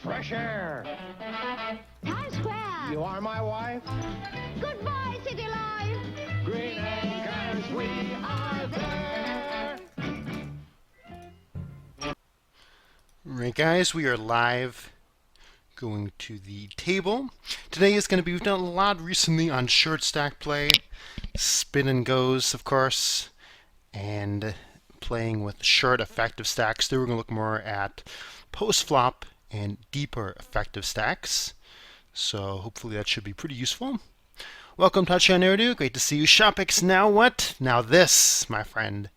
Fresh air. Times Square. You are my wife. Goodbye, City Life. Green Acres, we are there. Alright guys, we are live going to the table. Today is going to be, we've done a lot recently on short stack play, spin and goes of course, and playing with short effective stacks. Today we're going to look more at post flop and deeper effective stacks. So hopefully that should be pretty useful. Welcome Touchdown Eridu, great to see you. Shopix, now what? Now this, my friend.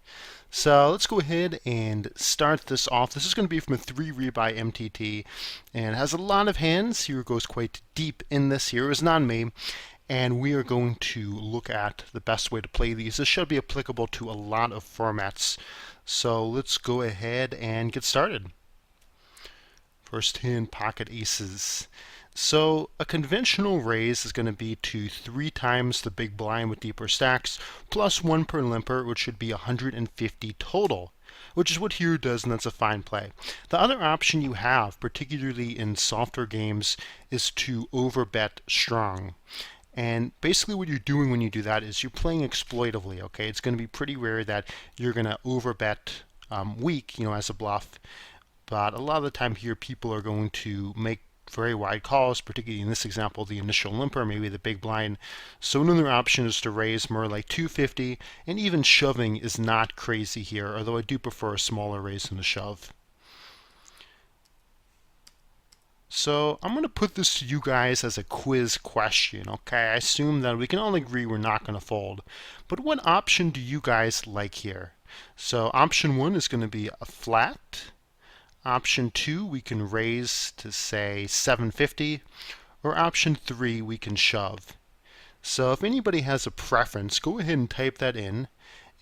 So let's go ahead and start this off. This is going to be from a 3 rebuy MTT and has a lot of hands. Hero goes quite deep in this. Hero is not me. And we are going to look at the best way to play these. This should be applicable to a lot of formats. So let's go ahead and get started. First hand, pocket aces. So a conventional raise is going to be to 3 times the big blind with deeper stacks, plus 1 per limper, which should be 150 total, which is what Hero does, and that's a fine play. The other option you have, particularly in softer games, is to overbet strong. And basically what you're doing when you do that is you're playing exploitively, okay? It's going to be pretty rare that you're going to overbet weak, as a bluff. But a lot of the time here, people are going to make very wide calls, particularly in this example, the initial limper, maybe the big blind. So another option is to raise more like 250, and even shoving is not crazy here, although I do prefer a smaller raise than a shove. So I'm going to put this to you guys as a quiz question, okay? I assume that we can all agree we're not going to fold. But what option do you guys like here? So option 1 is going to be a flat. Option 2, we can raise to say 750, or option 3, we can shove. So if anybody has a preference, go ahead and type that in,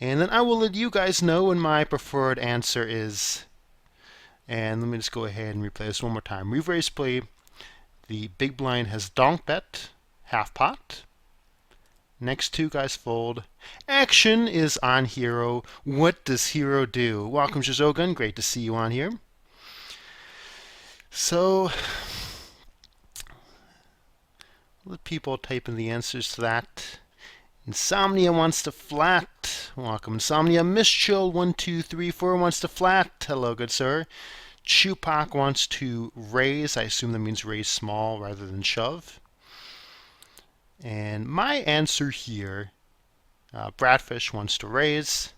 and then I will let you guys know when my preferred answer is. And let me just go ahead and replay this one more time. We've raised play. The big blind has donk bet, half pot. Next 2 guys fold. Action is on Hero. What does Hero do? Welcome Shizogun, great to see you on here. So, let people type in the answers to that. Insomnia wants to flat. Welcome, Insomnia. Misschill1234 wants to flat. Hello, good sir. Chupak wants to raise. I assume that means raise small rather than shove. And my answer here, Bradfish wants to raise.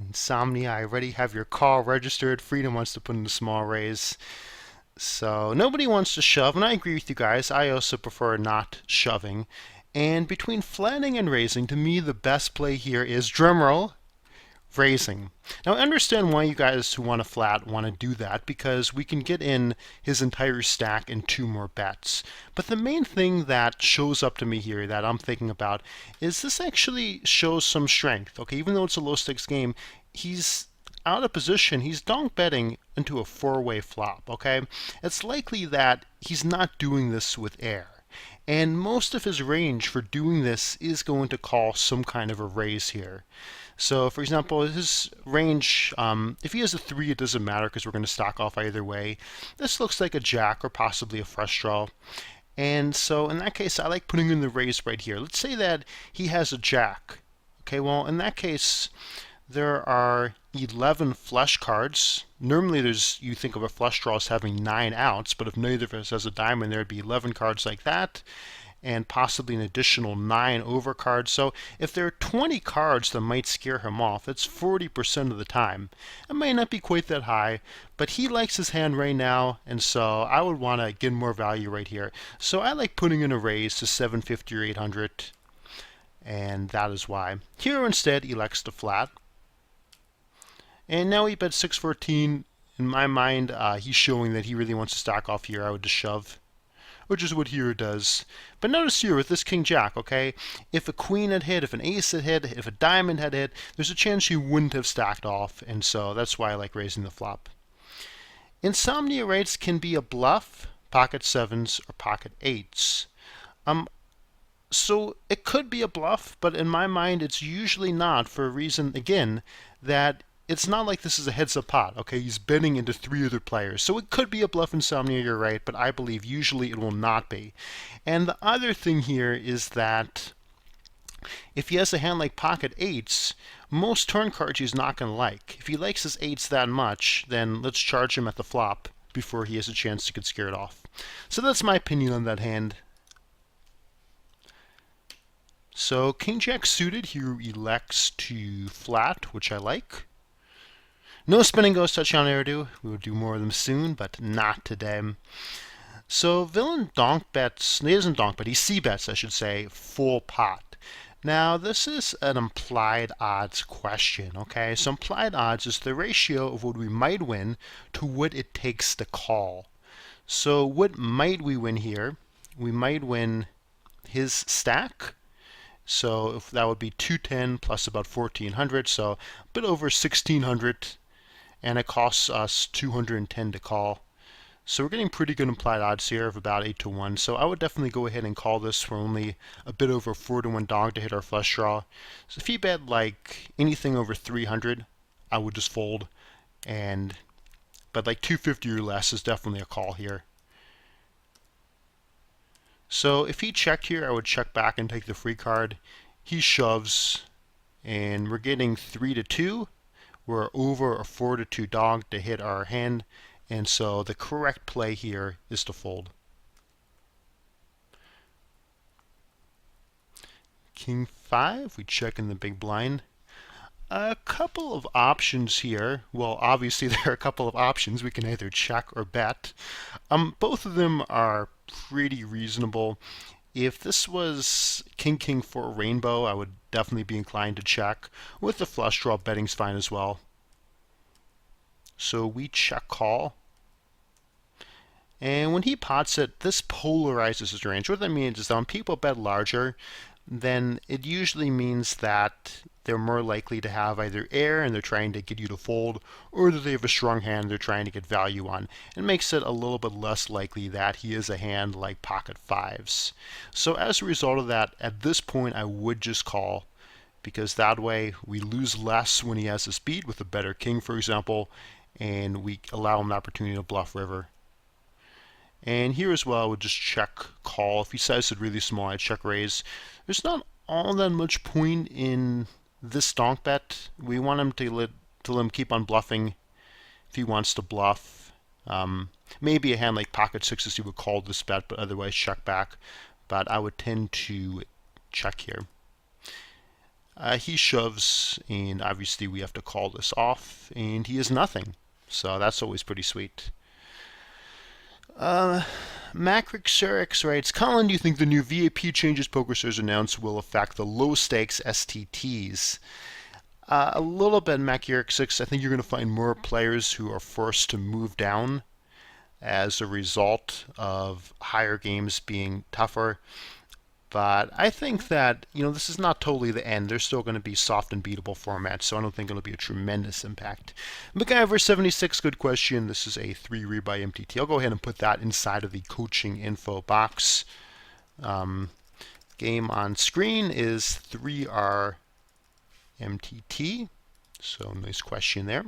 Insomnia, I already have your call registered. Freedom wants to put in a small raise. So nobody wants to shove, and I agree with you guys. I also prefer not shoving. And between flatting and raising, to me the best play here is, drumroll, raising. Now I understand why you guys who want to flat want to do that, because we can get in his entire stack in 2 more bets. But the main thing that shows up to me here that I'm thinking about is this actually shows some strength. Okay, even though it's a low stakes game, he's out of position. He's donk betting into a 4-way flop. Okay, it's likely that he's not doing this with air. And most of his range for doing this is going to call some kind of a raise here. So, for example, his range, if he has a 3, it doesn't matter because we're going to stock off either way. This looks like a jack or possibly a flush draw. And so, in that case, I like putting in the raise right here. Let's say that he has a jack. Okay, well, in that case, there are 11 flush cards. Normally, you think of a flush draw as having 9 outs, but if neither of us has a diamond, there'd be 11 cards like that, and possibly an additional 9 over cards. So if there are 20 cards that might scare him off, it's 40% of the time. It may not be quite that high, but he likes his hand right now, and so I would want to get more value right here. So I like putting in a raise to 750 or 800, and that is why. Hero instead elects to flat. And now he bet 614. In my mind, he's showing that he really wants to stack off here. I would just shove, which is what Hero does. But notice here with this King Jack, okay, if a queen had hit, if an ace had hit, if a diamond had hit, there's a chance he wouldn't have stacked off, and so that's why I like raising the flop. Insomnia rates can be a bluff, pocket 7s, or pocket 8s. So it could be a bluff, but in my mind it's usually not, for a reason, again, that it's not like this is a heads-up pot, okay? He's betting into 3 other players. So it could be a bluff insomnia, you're right, but I believe usually it will not be. And the other thing here is that if he has a hand like pocket eights, most turn cards he's not going to like. If he likes his eights that much, then let's charge him at the flop before he has a chance to get scared off. So that's my opinion on that hand. So King Jack suited, he elects to flat, which I like. No spinning ghost touchdown Eridu. We will do more of them soon, but not today. So villain donk bets, he doesn't donk, but he c-bets, I should say, full pot. Now, this is an implied odds question, okay? So implied odds is the ratio of what we might win to what it takes to call. So what might we win here? We might win his stack. So if that would be 210 plus about 1400, so a bit over 1600, and it costs us 210 to call. So we're getting pretty good implied odds here of about 8 to 1. So I would definitely go ahead and call this for only a bit over 4 to 1 dog to hit our flush draw. So if he bet like anything over 300, I would just fold. But like 250 or less is definitely a call here. So if he checked here, I would check back and take the free card. He shoves, and we're getting 3 to 2. We're over a 4 to 2 dog to hit our hand. And so the correct play here is to fold. King 5, we check in the big blind. A couple of options here. Well, obviously there are a couple of options. We can either check or bet. Both of them are pretty reasonable. If this was King 4 rainbow, I would definitely be inclined to check. With the flush draw, betting's fine as well. So we check call. And when he pots it, this polarizes his range. What that means is that when people bet larger, then it usually means that they're more likely to have either air and they're trying to get you to fold, or that they have a strong hand they're trying to get value on. It makes it a little bit less likely that he is a hand like pocket fives. So as a result of that, at this point I would just call, because that way we lose less when he has a speed with a better king, for example, and we allow him the opportunity to bluff river. And here as well, I would just check call. If he sized it really small, I'd check raise. There's not all that much point in this donk bet. We want him to let him keep on bluffing if he wants to bluff. Maybe a hand like pocket sixes he would call this bet, but otherwise check back. But I would tend to check here. He shoves, and obviously we have to call this off, and he is nothing. So that's always pretty sweet. Macric Surix writes, Collin, do you think the new VAP changes PokerStars announced will affect the low stakes STTs? A little bit, Macric6. I think you're going to find more players who are forced to move down as a result of higher games being tougher. But I think that, this is not totally the end. There's still going to be soft and beatable formats, so I don't think it'll be a tremendous impact. MacGyver76, good question. This is a 3 rebuy MTT. I'll go ahead and put that inside of the coaching info box. Game on screen is 3R MTT. So nice question there.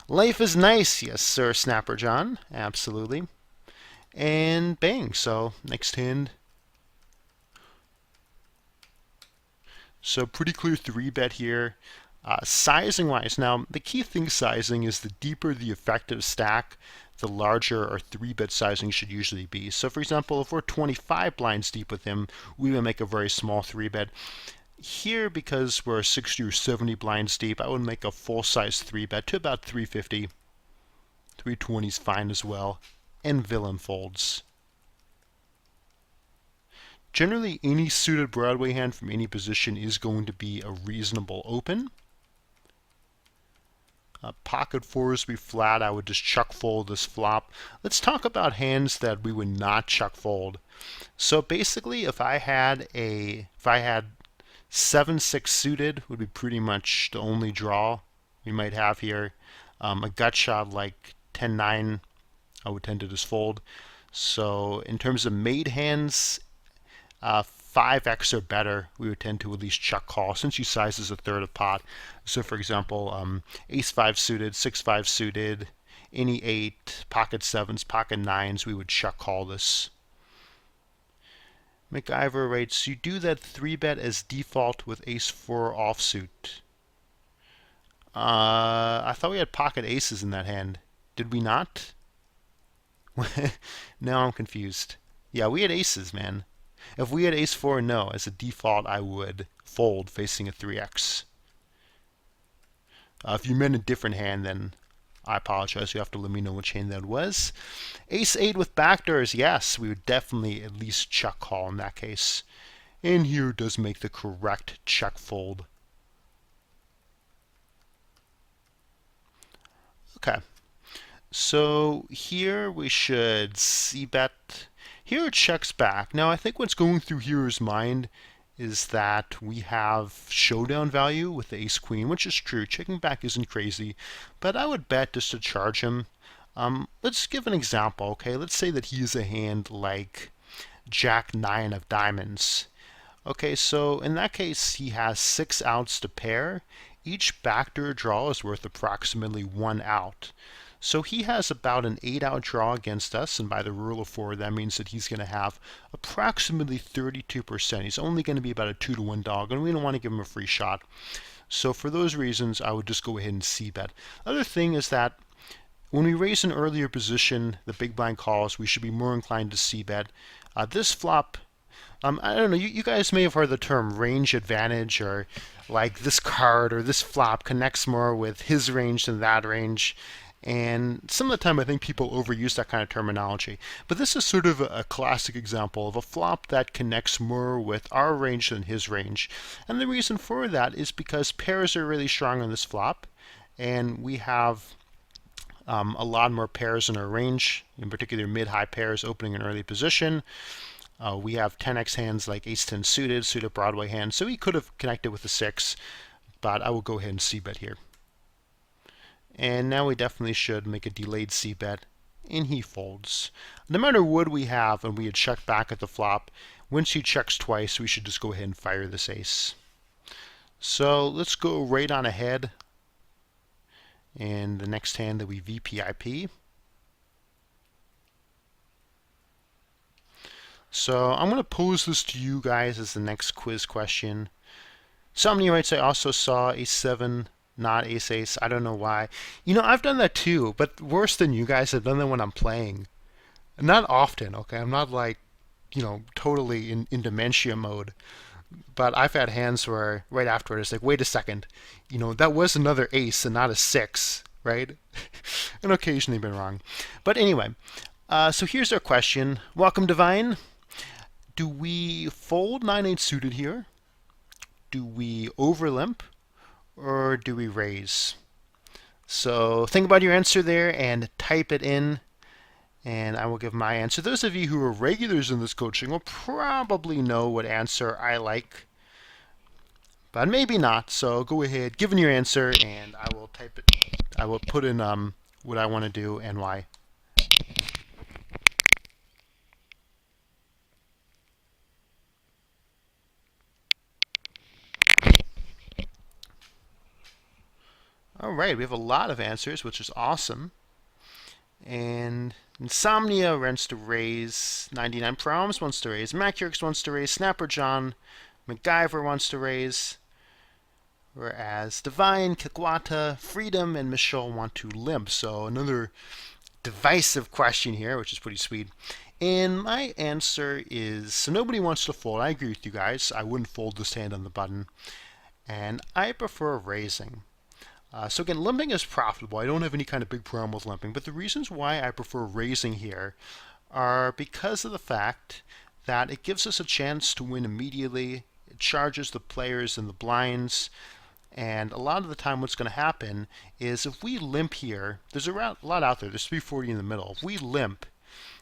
Life is nice, yes sir, Snapper John. Absolutely. And bang, so next hand. So pretty clear 3-bet here. Sizing-wise, now the key thing sizing is the deeper the effective stack, the larger our 3-bet sizing should usually be. So for example, if we're 25 blinds deep with him, we would make a very small 3-bet. Here, because we're 60 or 70 blinds deep, I would make a full-size 3-bet to about 350. 320 is fine as well. And villain folds. Generally, any suited Broadway hand from any position is going to be a reasonable open. Pocket fours be flat. I would just chuck fold this flop. Let's talk about hands that we would not chuck fold. So basically, if I had 7-6 suited, would be pretty much the only draw we might have here. A gut shot like 10-9, I would tend to just fold. So in terms of made hands, 5x or better, we would tend to at least check call since you size is a third of pot. So for example, ace 5 suited, 6 5 suited, any 8, pocket 7s, pocket 9s, we would check call this. MacGyver writes, you do that 3-bet as default with ace 4 offsuit. I thought we had pocket aces in that hand. Did we not? Now I'm confused. Yeah, we had aces, man. If we had ace 4, no. As a default, I would fold facing a 3x. If you meant a different hand, then I apologize. You have to let me know which hand that was. Ace 8 with backdoors, yes. We would definitely at least check call in that case. And here does make the correct check fold. Okay. So here we should c-bet. Here it checks back. Now I think what's going through here's mind is that we have showdown value with the ace-queen, which is true. Checking back isn't crazy, but I would bet just to charge him. Let's give an example, okay? Let's say that he is a hand like Jack-9 of diamonds. Okay, so in that case, he has 6 outs to pair. Each backdoor draw is worth approximately 1 out. So he has about an 8-out draw against us, and by the rule of 4, that means that he's going to have approximately 32%. He's only going to be about a 2-to-1 dog, and we don't want to give him a free shot. So for those reasons, I would just go ahead and c-bet. Other thing is that when we raise an earlier position, the big blind calls, we should be more inclined to c-bet. This flop, I don't know, you guys may have heard the term range advantage, or like this card or this flop connects more with his range than that range. And some of the time I think people overuse that kind of terminology. But this is sort of a classic example of a flop that connects more with our range than his range. And the reason for that is because pairs are really strong on this flop, and we have a lot more pairs in our range, in particular mid-high pairs opening an early position. We have 10x hands like ace-10 suited Broadway hands, so he could have connected with the 6, but I will go ahead and c-bet here. And now we definitely should make a delayed c-bet, and he folds. No matter what we have, and we had checked back at the flop, once he checks twice, we should just go ahead and fire this ace. So let's go right on ahead. And the next hand that we VPIP. So I'm going to pose this to you guys as the next quiz question. Somebody writes, I also saw ace-7, not ace-ace. I don't know why. You know, I've done that too, but worse than you guys. I've done that when I'm playing. Not often, okay? I'm not like, you know, totally in dementia mode. But I've had hands where right after it's like, wait a second, you know, that was another ace and not a 6, right? And occasionally been wrong. But anyway, so here's our question. Welcome, Divine. Do we fold 9-8 suited here? Do we overlimp? Or do we raise? So think about your answer there and type it in, and I will give my answer. Those of you who are regulars in this coaching will probably know what answer I like, but maybe not. So go ahead, give in your answer, and I will type it. I will put in what I want to do and why. All right, we have a lot of answers, which is awesome. And Insomnia wants to raise, 99 Proms wants to raise, Macurix wants to raise, Snapper John, MacGyver wants to raise, whereas Divine, Kikwata, Freedom, and Michelle want to limp. So another divisive question here, which is pretty sweet. And my answer is, so nobody wants to fold. I agree with you guys. I wouldn't fold this hand on the button. And I prefer raising. So again, limping is profitable. I don't have any kind of big problem with limping, but the reasons why I prefer raising here are because of the fact that it gives us a chance to win immediately. It charges the players in the blinds, and a lot of the time what's going to happen is if we limp here, there's a lot out there. There's 340 in the middle. If we limp,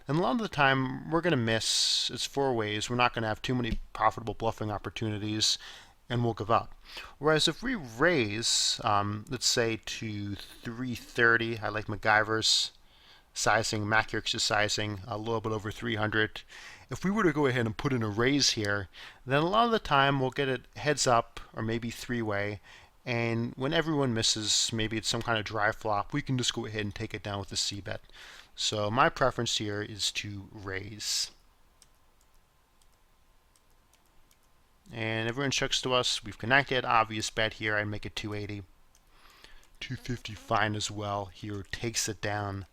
and a lot of the time we're going to miss. It's 4 ways. We're not going to have too many profitable bluffing opportunities, and we'll give up. Whereas if we raise, let's say to 330, I like MacGyver's sizing, Macurix's sizing, a little bit over 300, if we were to go ahead and put in a raise here, then a lot of the time we'll get it heads up or maybe three-way, and when everyone misses, maybe it's some kind of dry flop, we can just go ahead and take it down with a c-bet. So my preference here is to raise. And everyone checks to us. We've connected. Obvious bet here. I make it 280. 250 fine as well. Here takes it down.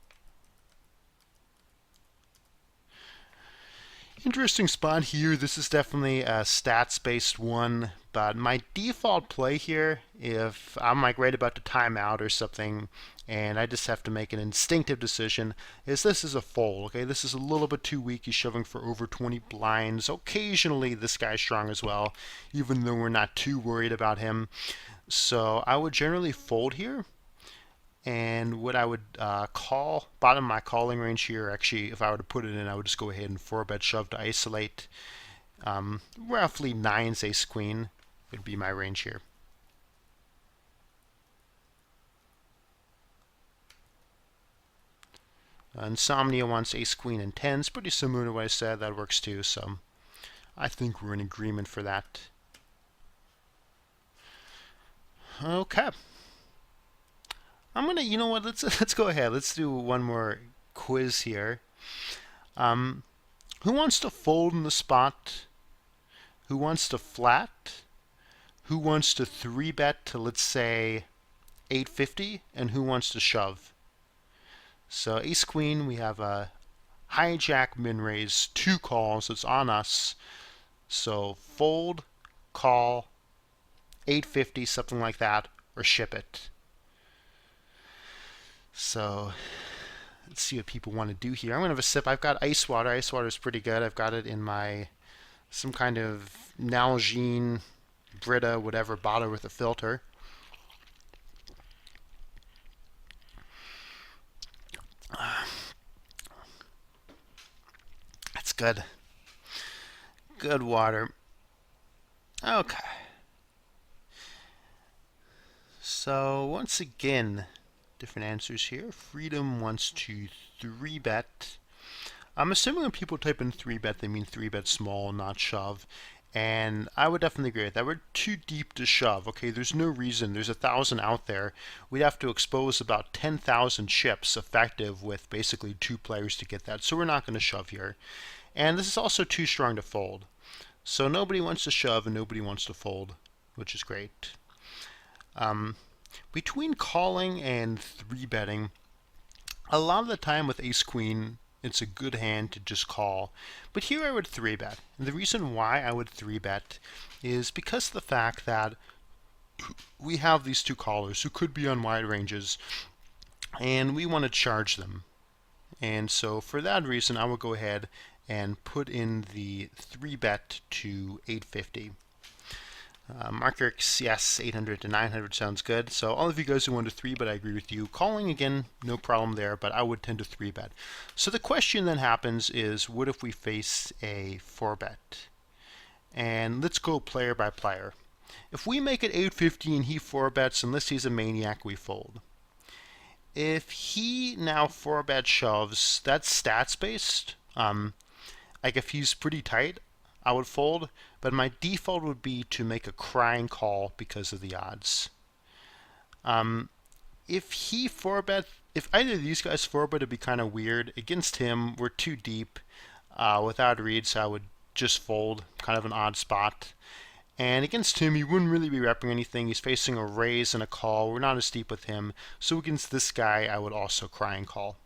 Interesting spot here. This is definitely a stats-based one, but my default play here, if I'm like right about to time out or something, and I just have to make an instinctive decision, is this is a fold. Okay, this is a little bit too weak. He's shoving for over 20 blinds. Occasionally, this guy's strong as well, even though we're not too worried about him. So I would generally fold here. And what I would call, bottom of my calling range here, actually, if I were to put it in, I would just go ahead and 4-bet shove to isolate. Roughly 9's ace queen would be my range here. Insomnia wants ace queen and 10s, pretty similar to what I said. That works too, so I think we're in agreement for that. Okay. I'm gonna, you know what? Let's go ahead. Let's do one more quiz here. Who wants to fold in the spot? Who wants to flat? Who wants to 3-bet to, let's say, 850? And who wants to shove? So ace queen, we have a hijack min raise, 2 calls. It's on us. So fold, call, 850, something like that, or ship it. So let's see what people want to do here. I'm going to have a sip. I've got ice water. Ice water is pretty good. I've got it in my some kind of Nalgene, Brita, whatever bottle with a filter. That's good. Good water. Okay. So once again, different answers here. Freedom wants to 3-bet. I'm assuming when people type in 3-bet, they mean 3-bet small, not shove. And I would definitely agree with that. We're too deep to shove. Okay, there's no reason. There's 1,000 out there. We'd have to expose about 10,000 chips effective with basically 2 players to get that. So we're not going to shove here. And this is also too strong to fold. So nobody wants to shove and nobody wants to fold, which is great. Between calling and 3-betting, a lot of the time with ace queen, it's a good hand to just call. But here I would 3-bet. And the reason why I would 3-bet is because of the fact that we have these 2 callers who could be on wide ranges, and we want to charge them. And so for that reason, I would go ahead and put in the 3-bet to 850. Markers, yes, 800 to 900 sounds good. So all of you guys who want to 3-bet, I agree with you. Calling, again, no problem there, but I would tend to 3-bet. So the question then happens is, what if we face a 4-bet? And let's go player by player. If we make it 850 and he 4-bets, unless he's a maniac, we fold. If he now 4-bet shoves, that's stats-based. Like if he's pretty tight, I would fold, but my default would be to make a crying call because of the odds. If he 4-bet, if either of these guys 4-bet, it'd be kind of weird. Against him, we're too deep without reads, so I would just fold, kind of an odd spot. And against him, he wouldn't really be repping anything. He's facing a raise and a call. We're not as deep with him. So against this guy, I would also crying call.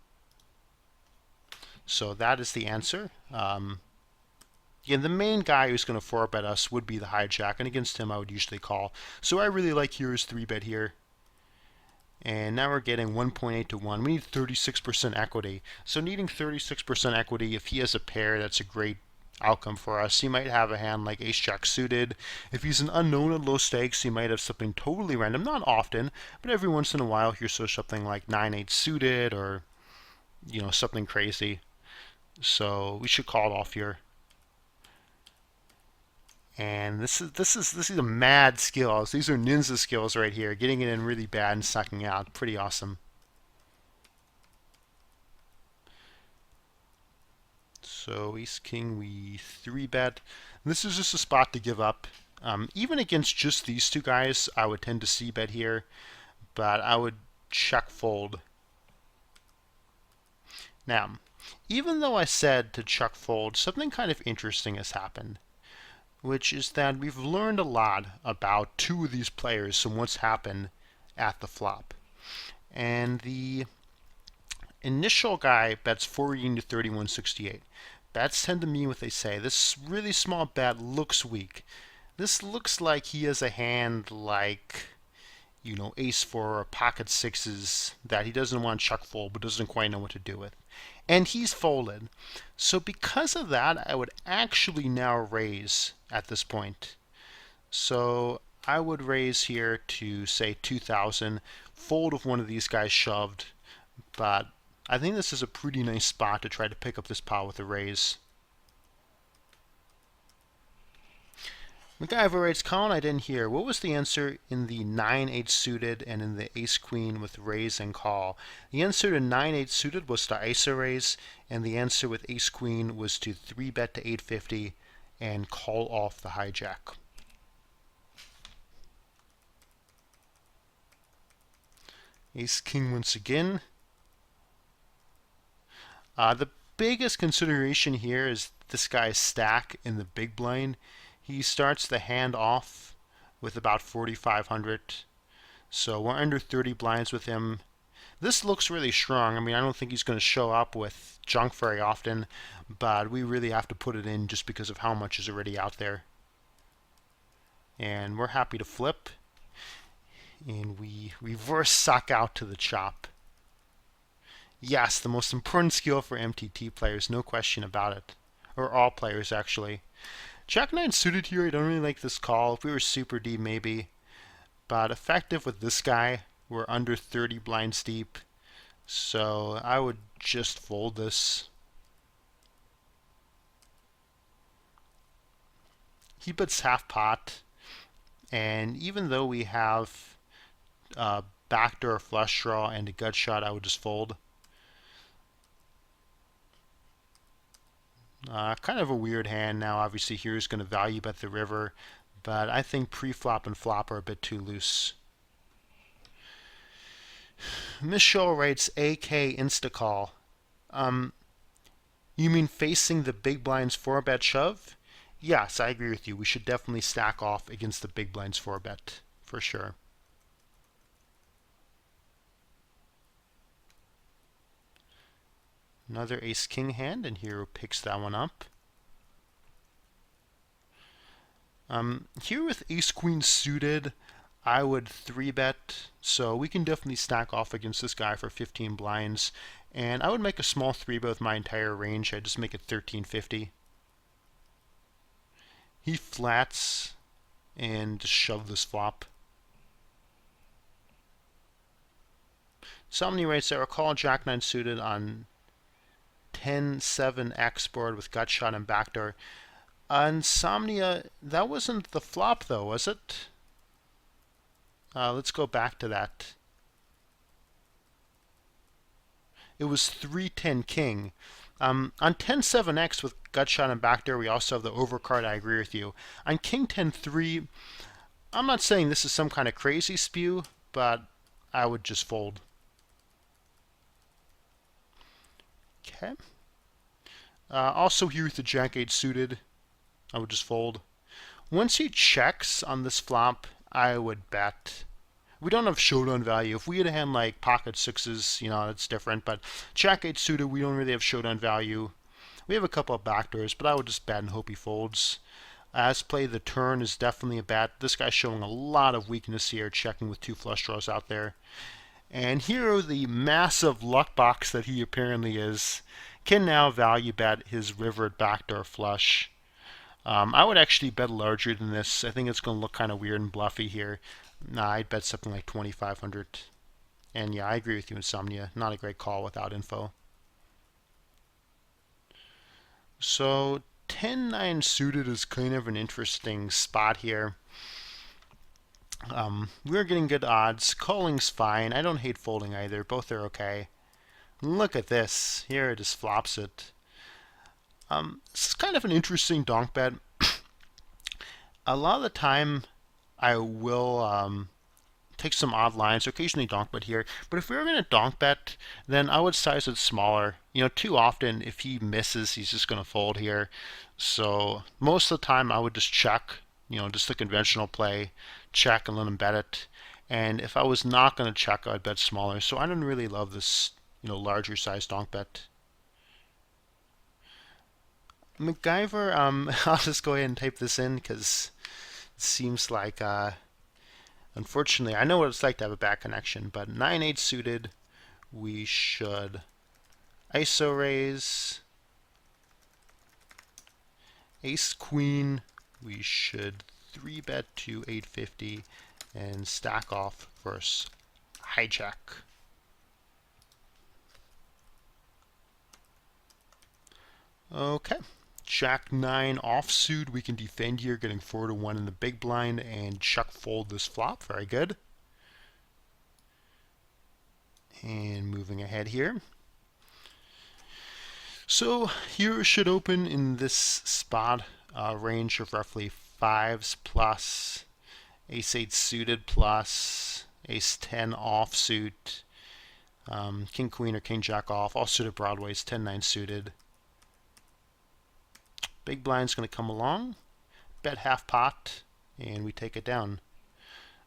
So that is the answer. Again, the main guy who's going to 4-bet us would be the hijack, and against him I would usually call. So I really like here is 3-bet here. And now we're getting 1.8 to 1. We need 36% equity. So needing 36% equity, if he has a pair, that's a great outcome for us. He might have a hand like ace-jack suited. If he's an unknown at low stakes, he might have something totally random. Not often, but every once in a while he'll show something like 9-8 suited or, you know, something crazy. So we should call it off here. And this is a mad skills. These are ninja skills right here. Getting it in really bad and sucking out. Pretty awesome. So ace king, we 3-bet. This is just a spot to give up. Even against just these two guys, I would tend to c-bet here, but I would check fold. Now, even though I said to check fold, something kind of interesting has happened, which is that we've learned a lot about two of these players and what's happened at the flop. And the initial guy bets 14 to 31.68. Bats tend to mean what they say. This really small bet looks weak. This looks like he has a hand like, you know, ace 4 or pocket sixes that he doesn't want to check fold but doesn't quite know what to do with. And he's folded. So because of that, I would actually now raise at this point. So I would raise here to say 2,000, fold if one of these guys shoved, but I think this is a pretty nice spot to try to pick up this pot with a raise. MacGyver writes, Collin, I didn't hear. What was the answer in the 9-8 suited and in the ace-queen with raise and call? The answer to 9-8 suited was to ISO raise, and the answer with ace-queen was to 3-bet to 850 and call off the hijack. Ace-king once again. The biggest consideration here is this guy's stack in the big blind. He starts the hand off with about 4,500, so we're under 30 blinds with him. This looks really strong. I mean, I don't think he's going to show up with junk very often, but we really have to put it in just because of how much is already out there. And we're happy to flip, and we reverse sock out to the chop. Yes, the most important skill for MTT players, no question about it. Or all players, actually. Jack 9 suited here, I don't really like this call. If we were super deep, maybe. But effective with this guy, we're under 30 blinds deep. So I would just fold this. He bets half pot. And even though we have backdoor flush draw and a gut shot, I would just fold. Kind of a weird hand now. Obviously, here is going to value bet the river, but I think pre-flop and flop are a bit too loose. Miss Show writes AK Instacall. You mean facing the big blinds 4-bet shove? Yes, I agree with you. We should definitely stack off against the big blinds 4-bet, for sure. Another ace-king hand, and Hero picks that one up. Here with ace-queen suited, I would 3-bet, so we can definitely stack off against this guy for 15 blinds. And I would make a small 3-bet with my entire range. I'd just make it 1350. He flats and just shove this flop. Somebody writes, I recall Jack 9 suited on 10-7 board with gut shot and backdoor. Insomnia, that wasn't the flop though, was it? Let's go back to that. It was 3-10 king. On 10-7 with gut shot and backdoor, we also have the overcard. I agree with you. On king 10-3, I'm not saying this is some kind of crazy spew, but I would just fold. Okay. Also here with the Jack 8 suited, I would just fold. Once he checks on this flop, I would bet. We don't have showdown value. If we had a hand like pocket sixes, you know, that's different. But Jack 8 suited, we don't really have showdown value. We have a couple of backdoors, but I would just bet and hope he folds. As play, the turn is definitely a bet. This guy's showing a lot of weakness here, checking with 2 flush draws out there. And Hero, the massive luck box that he apparently is, can now value bet his river backdoor flush. I would actually bet larger than this. I think it's going to look kind of weird and bluffy here. Nah, I'd bet something like 2,500. And yeah, I agree with you, Insomnia. Not a great call without info. So 10-9 suited is kind of an interesting spot here. We're getting good odds. Calling's fine. I don't hate folding either. Both are okay. Look at this. Here it just flops it. This is kind of an interesting donk bet. A lot of the time, I will take some odd lines, occasionally donk bet here. But if we were going to donk bet, then I would size it smaller. Too often, if he misses, he's just going to fold here. So most of the time, I would just check, just the conventional play, check and let him bet it. And if I was not going to check, I would bet smaller. So I don't really love this, larger size donk bet. MacGyver, I'll just go ahead and type this in because it seems like, unfortunately, I know what it's like to have a bad connection, but 9-8 suited, we should ISO raise. Ace Queen, we should 3-bet to 850 and stack off versus hijack. Okay. Jack 9 offsuit, we can defend here, getting 4-1 in the big blind, and check fold this flop. Very good. And moving ahead here. So here should open in this spot, range of roughly 5s plus, Ace 8 suited plus, Ace 10 offsuit, King Queen or King Jack off, all suited broadways, 10-9 suited. Big blind's going to come along, bet half pot, and we take it down.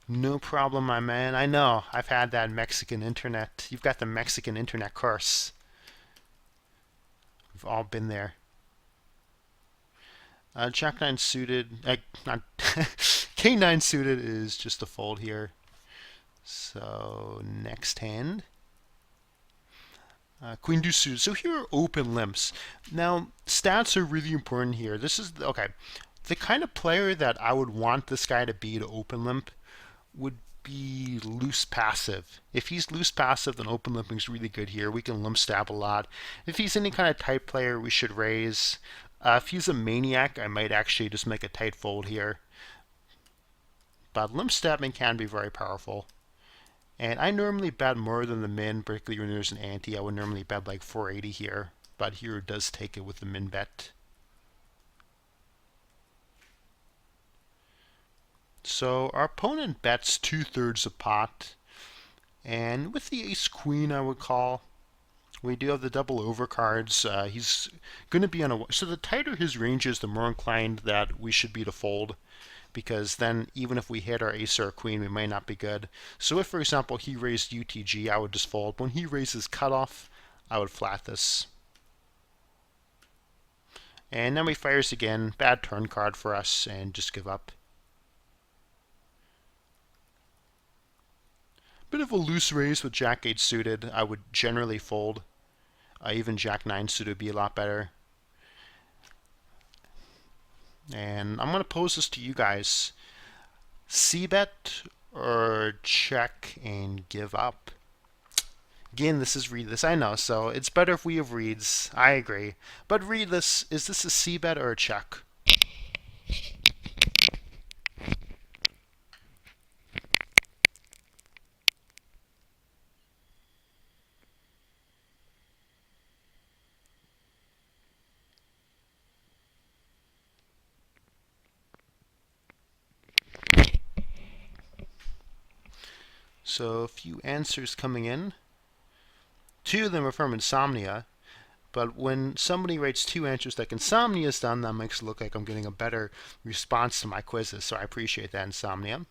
No problem, my man. I know, I've had that Mexican internet. You've got the Mexican internet curse. We've all been there. Jack 9 suited, King 9 suited is just a fold here. So next hand. Queen deuce suited. So here are open limps. Now, stats are really important here. This is, okay, the kind of player that I would want this guy to be to open limp would be loose passive. If he's loose passive, then open limping is really good here. We can limp stab a lot. If he's any kind of tight player, we should raise. If he's a maniac, I might actually just make a tight fold here. But limp stabbing can be very powerful. And I normally bet more than the min, particularly when there's an ante. I would normally bet like 480 here, but here it does take it with the min bet. So our opponent bets 2/3 of pot, and with the ace queen I would call. We do have the double over cards. He's going to be on a, so the tighter his range is, the more inclined that we should be to fold, because then even if we hit our ace or queen, we might not be good. So if, for example, he raised UTG, I would just fold. When he raises cutoff, I would flat this. And then he fires again. Bad turn card for us, and just give up. Bit of a loose raise with Jack 8 suited. I would generally fold. Even Jack 9 suited would be a lot better. And I'm going to pose this to you guys. C-bet or check and give up? Again, this is readless, I know, so it's better if we have reads. I agree. But readless, is this a C-bet or a check? So a few answers coming in. 2 of them are from insomnia, but when somebody writes 2 answers like insomnia is done, that makes it look like I'm getting a better response to my quizzes, so I appreciate that, insomnia.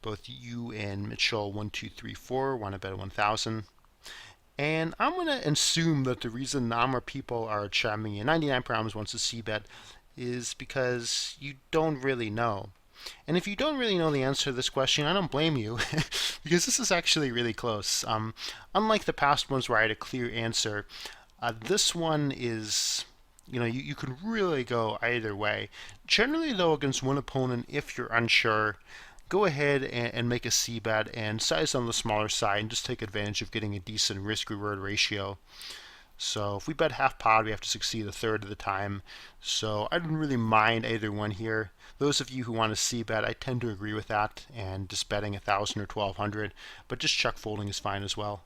Both you and Mitchell1234 want to bet 1,000. And I'm going to assume that the reason more people are chiming in, 99 problems wants to C-bet, is because you don't really know. And if you don't really know the answer to this question, I don't blame you, because this is actually really close. Unlike the past ones where I had a clear answer, this one is, you can really go either way. Generally, though, against one opponent, if you're unsure, go ahead and make a C-bet and size on the smaller side and just take advantage of getting a decent risk-reward ratio. So if we bet half pot, we have to succeed a third of the time. So I don't really mind either one here. Those of you who want to C-bet, I tend to agree with that, and just betting 1,000 or 1,200, but just check folding is fine as well.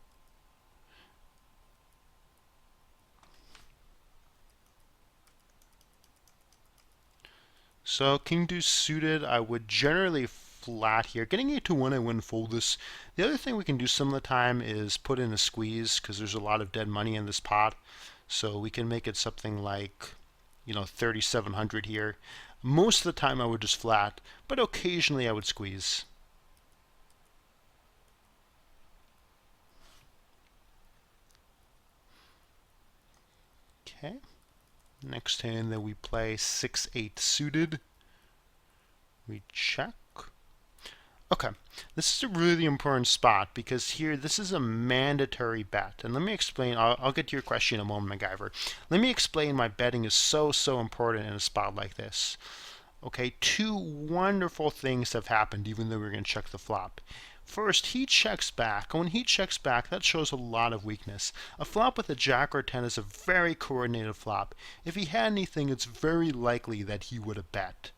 So king deuce suited, I would generally flat here. Getting 8-1, I wouldn't fold this. The other thing we can do some of the time is put in a squeeze, because there's a lot of dead money in this pot. So we can make it something like, 3,700 here. Most of the time I would just flat, but occasionally I would squeeze. Okay. Next hand that we play 6-8 suited. We check. Okay, this is a really important spot because here this is a mandatory bet. And let me explain, I'll get to your question in a moment, MacGyver. Let me explain why betting is so important in a spot like this. Okay, two wonderful things have happened even though we're going to check the flop. First, he checks back, and when he checks back, that shows a lot of weakness. A flop with a jack or 10 is a very coordinated flop. If he had anything, it's very likely that he would have bet.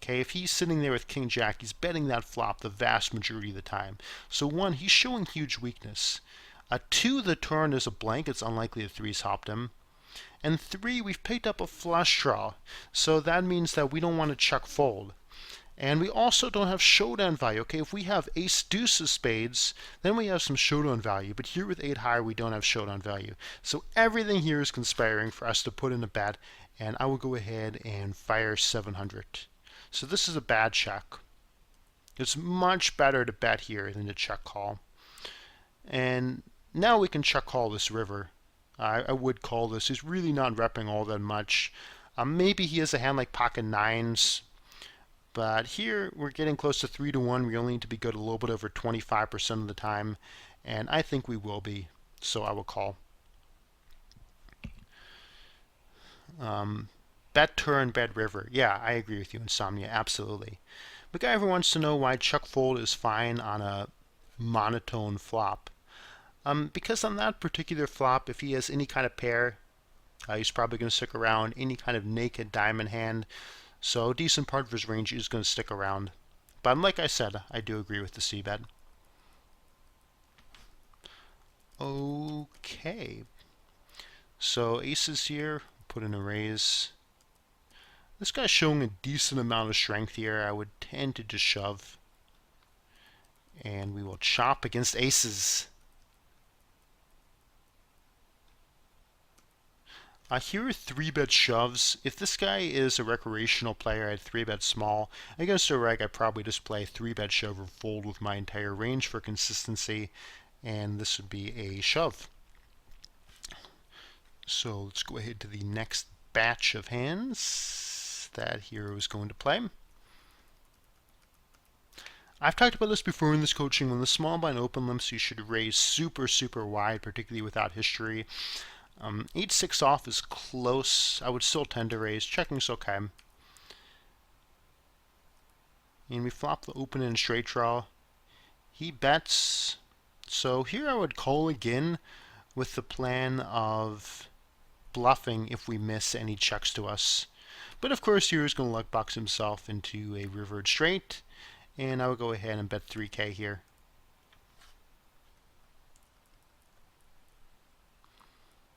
Okay, if he's sitting there with king jack, he's betting that flop the vast majority of the time. So one, he's showing huge weakness. Two, the turn is a blank. It's unlikely the three's hopped him. And three, we've picked up a flush draw. So that means that we don't want to check fold. And we also don't have showdown value. Okay, if we have ace deuce of spades, then we have some showdown value. But here with 8 higher, we don't have showdown value. So everything here is conspiring for us to put in a bet. And I will go ahead and fire 700. So this is a bad check. It's much better to bet here than to check call. And now we can check call this river. I would call this. He's really not repping all that much. Maybe he has a hand like pocket nines. But here we're getting close to 3-1. We only need to be good a little bit over 25% of the time. And I think we will be. So I will call. Bet turn, bet river. Yeah, I agree with you, Insomnia. Absolutely. MacGyver wants to know why check fold is fine on a monotone flop. Because on that particular flop, if he has any kind of pair, he's probably going to stick around. Any kind of naked diamond hand. So a decent part of his range is going to stick around. But like I said, I do agree with the c-bet. Okay. So aces here. Put in a raise. This guy's showing a decent amount of strength here. I would tend to just shove. And we will chop against aces. Here are 3-bet shoves. If this guy is a recreational player, I'd 3-bet small. Against a reg, I'd probably just play 3-bet shove or fold with my entire range for consistency. And this would be a shove. So let's go ahead to the next batch of hands that hero is going to play. I've talked about this before in this coaching. When the small blind open limps, you should raise super wide, particularly without history. 8-6 off is close. I would still tend to raise. Checking's okay. And we flop the open and straight draw. He bets. So here I would call again with the plan of bluffing if we miss any checks to us. But of course here he's going to luck box himself into a rivered straight. And I will go ahead and bet 3K here.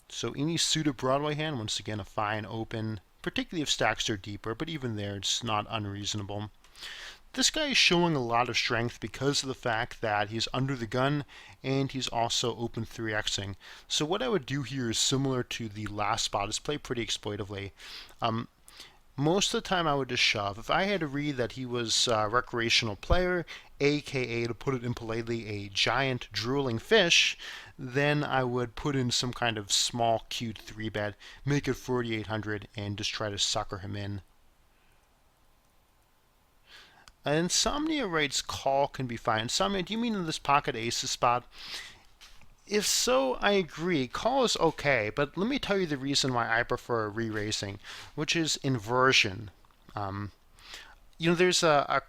So any suited Broadway hand, once again a fine open, particularly if stacks are deeper, but even there it's not unreasonable. This guy is showing a lot of strength because of the fact that he's under the gun and he's also open 3xing. So what I would do here is similar to the last spot, is play pretty exploitively. Most of the time I would just shove. If I had to read that he was a recreational player, aka, to put it impolitely, a giant drooling fish, then I would put in some kind of small cute 3-bet, make it 4,800, and just try to sucker him in. Insomnia writes call can be fine. Insomnia, do you mean in this pocket aces spot? If so, I agree. Call is okay, but let me tell you the reason why I prefer re-raising, which is inversion. There's a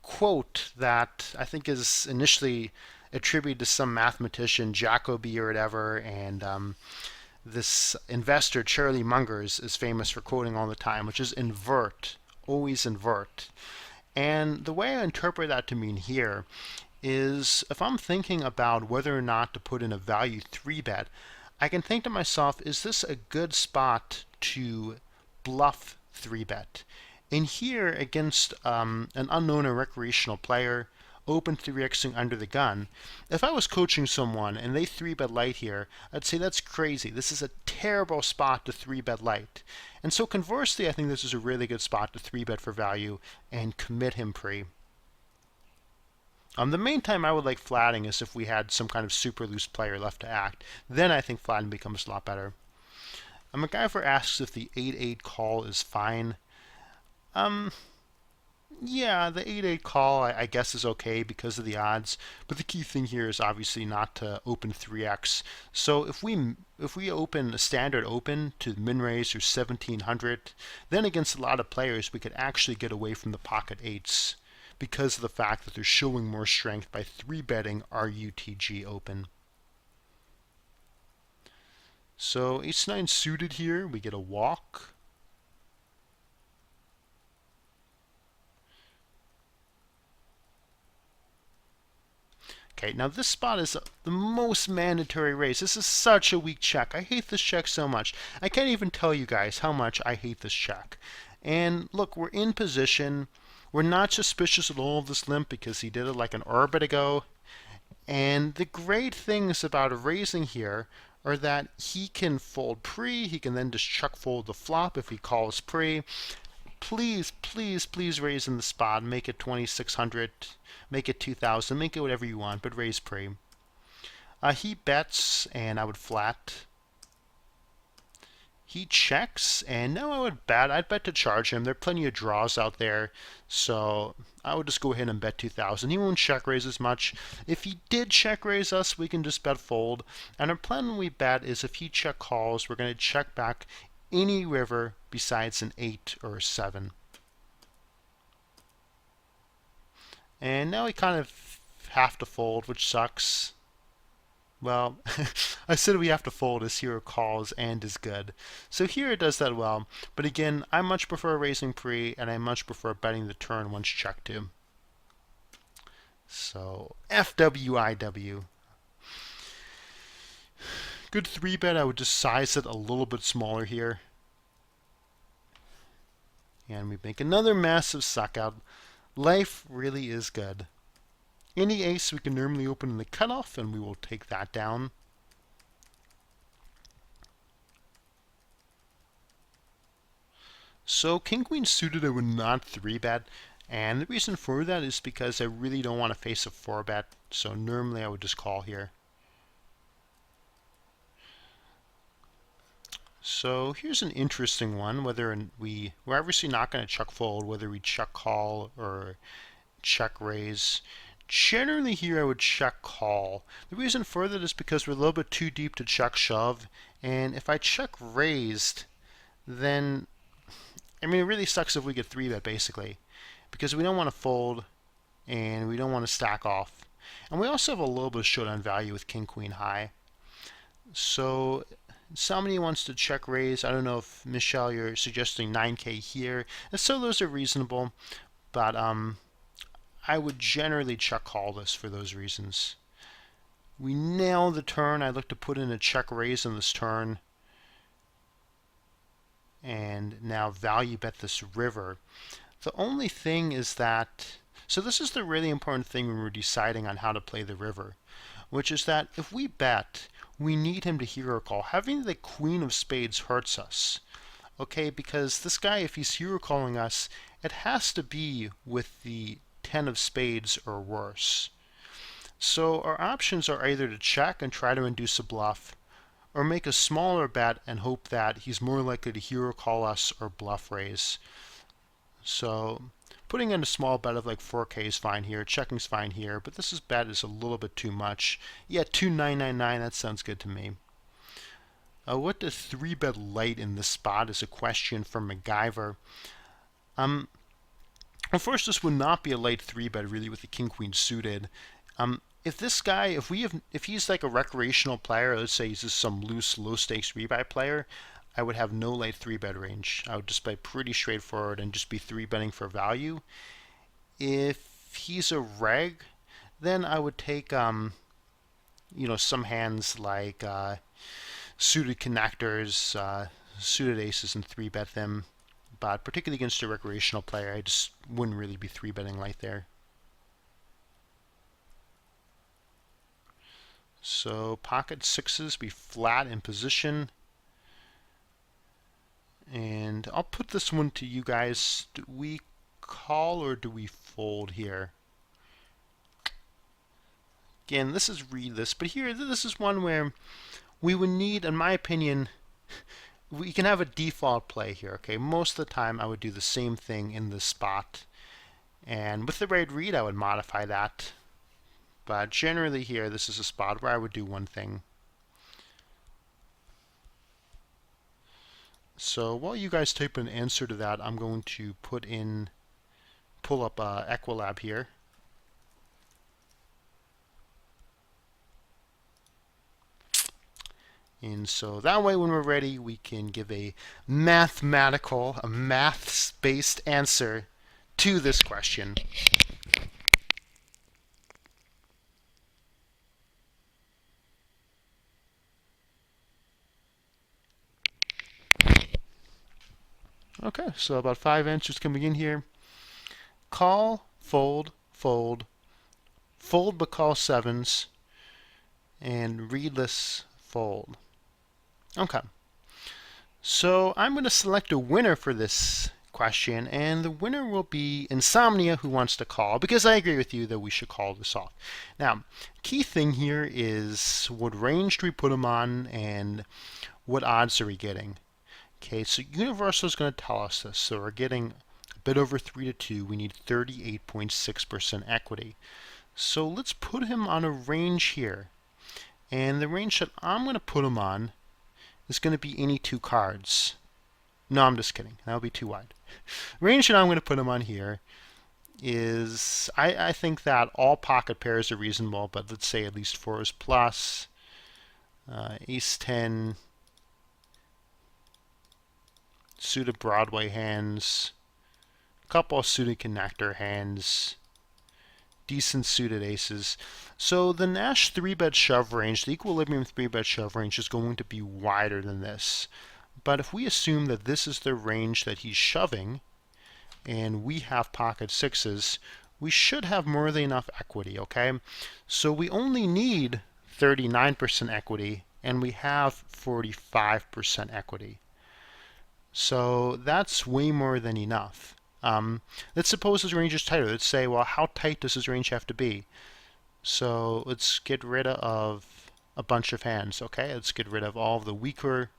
quote that I think is initially attributed to some mathematician, Jacobi or whatever, and this investor, Charlie Munger, is famous for quoting all the time, which is invert, always invert. And the way I interpret that to mean here is if I'm thinking about whether or not to put in a value 3-bet, I can think to myself, is this a good spot to bluff 3-bet? And here, against an unknown or recreational player, open 3xing under the gun, if I was coaching someone and they 3-bet light here, I'd say that's crazy. This is a terrible spot to 3-bet light. And so conversely, I think this is a really good spot to 3-bet for value and commit him pre. The main time I would like flatting is if we had some kind of super loose player left to act. Then I think flatting becomes a lot better. MacGyver asks if the 8-8 call is fine. Yeah, the 8-8 call I guess is okay because of the odds, but the key thing here is obviously not to open 3x. So if we open a standard open to min raise or 1700, then against a lot of players we could actually get away from the pocket 8s because of the fact that they're showing more strength by 3-betting our UTG open. So ace-9 suited here, we get a walk. Okay, now this spot is the most mandatory raise. This is such a weak check. I hate this check so much. I can't even tell you guys how much I hate this check. And look, we're in position. We're not suspicious at all of this limp because he did it like an orbit ago. And the great things about raising here are that he can fold pre, he can then just chuck fold the flop if he calls pre. Please, please, please raise in the spot. Make it 2,600, make it 2,000, make it whatever you want, but raise pre. He bets, and I would flat. He checks, and now I would bet. I'd bet to charge him. There are plenty of draws out there, so I would just go ahead and bet 2,000. He won't check raise as much. If he did check raise us, we can just bet fold. And our plan when we bet is if he check calls, we're going to check back any river besides an 8 or a 7. And now we kind of have to fold, which sucks. Well, I said we have to fold as hero calls and is good. So here it does that well. But again, I much prefer raising pre, and I much prefer betting the turn once checked to. So FWIW. Good 3-bet, I would just size it a little bit smaller here. And we make another massive suck out. Life really is good. Any ace we can normally open in the cutoff, and we will take that down. So king queen suited I would not 3-bet, and the reason for that is because I really don't want to face a 4-bet, so normally I would just call here. So here's an interesting one, whether we're obviously not going to check fold, whether we check call or check raise. Generally here I would check call. The reason for that is because we're a little bit too deep to check shove, and if I check raised, then I mean it really sucks if we get 3-bet basically, because we don't want to fold and we don't want to stack off. And we also have a little bit of showdown value with king queen high. So somebody wants to check raise. I don't know if Michelle you're suggesting 9k here. And so those are reasonable, but I would generally check call this for those reasons. We nail the turn. I look to put in a check raise on this turn. And now value bet this river. The only thing is that, so this is the really important thing when we're deciding on how to play the river, which is that if we bet, we need him to hero call. Having the queen of spades hurts us. Okay, because this guy, if he's hero calling us, it has to be with the 10 of spades or worse. So our options are either to check and try to induce a bluff, or make a smaller bet and hope that he's more likely to hero call us or bluff raise. So putting in a small bet of like 4k is fine here, checking's fine here, but this bet is a little bit too much. Yeah, 2,999, that sounds good to me. What does 3-bet light in this spot is a question from MacGyver. Well, first, this would not be a light 3-bet really with the king queen suited. If this guy, if he's like a recreational player, let's say he's just some loose low stakes rebuy player, I would have no light 3-bet range. I would just play pretty straightforward and just be 3-betting for value. If he's a reg, then I would take some hands like suited connectors, suited aces, and 3-bet them. but particularly against a recreational player, I just wouldn't really be 3-betting light there. So pocket sixes be flat in position. And I'll put this one to you guys. Do we call or do we fold here? Again, this is read this, but here, this is one where we would need, in my opinion, we can have a default play here, okay? Most of the time I would do the same thing in this spot. And with the right read, I would modify that. But generally here, this is a spot where I would do one thing. So while you guys type an answer to that, I'm going to pull up Equilab here. And so that way when we're ready, we can give a maths-based answer to this question. Okay, so about 5 answers coming in here. Call, fold, fold, fold but call sevens, and readless fold. Okay, so I'm going to select a winner for this question, and the winner will be Insomnia, who wants to call, because I agree with you that we should call this off. Now, key thing here is what range do we put them on, and what odds are we getting? Okay, so Universal is going to tell us this. So we're getting a bit over 3-2. We need 38.6% equity. So let's put him on a range here. And the range that I'm going to put him on is going to be any two cards. No, I'm just kidding. That would be too wide. The range that I'm going to put him on here is, I think that all pocket pairs are reasonable, but let's say at least 4s plus, Ace 10, suited Broadway hands, a couple of suited connector hands, decent suited aces. So the Nash 3-bet shove range, the equilibrium 3-bet shove range, is going to be wider than this. But if we assume that this is the range that he's shoving, and we have pocket sixes, we should have more than enough equity, okay? So we only need 39% equity, and we have 45% equity. So that's way more than enough. Let's suppose his range is tighter. Let's say, well, how tight does his range have to be? So let's get rid of a bunch of hands, okay? Let's get rid of all of the weaker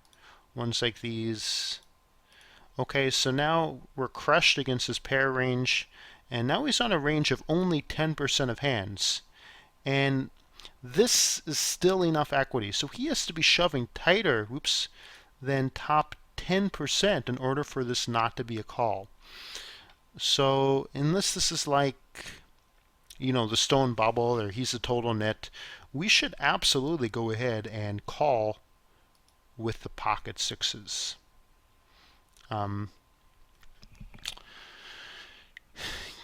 ones like these. Okay, so now we're crushed against his pair range, and now he's on a range of only 10% of hands. And this is still enough equity. So he has to be shoving tighter, than top 10% in order for this not to be a call. So unless this is like, the stone bubble or he's a total nit, we should absolutely go ahead and call with the pocket sixes.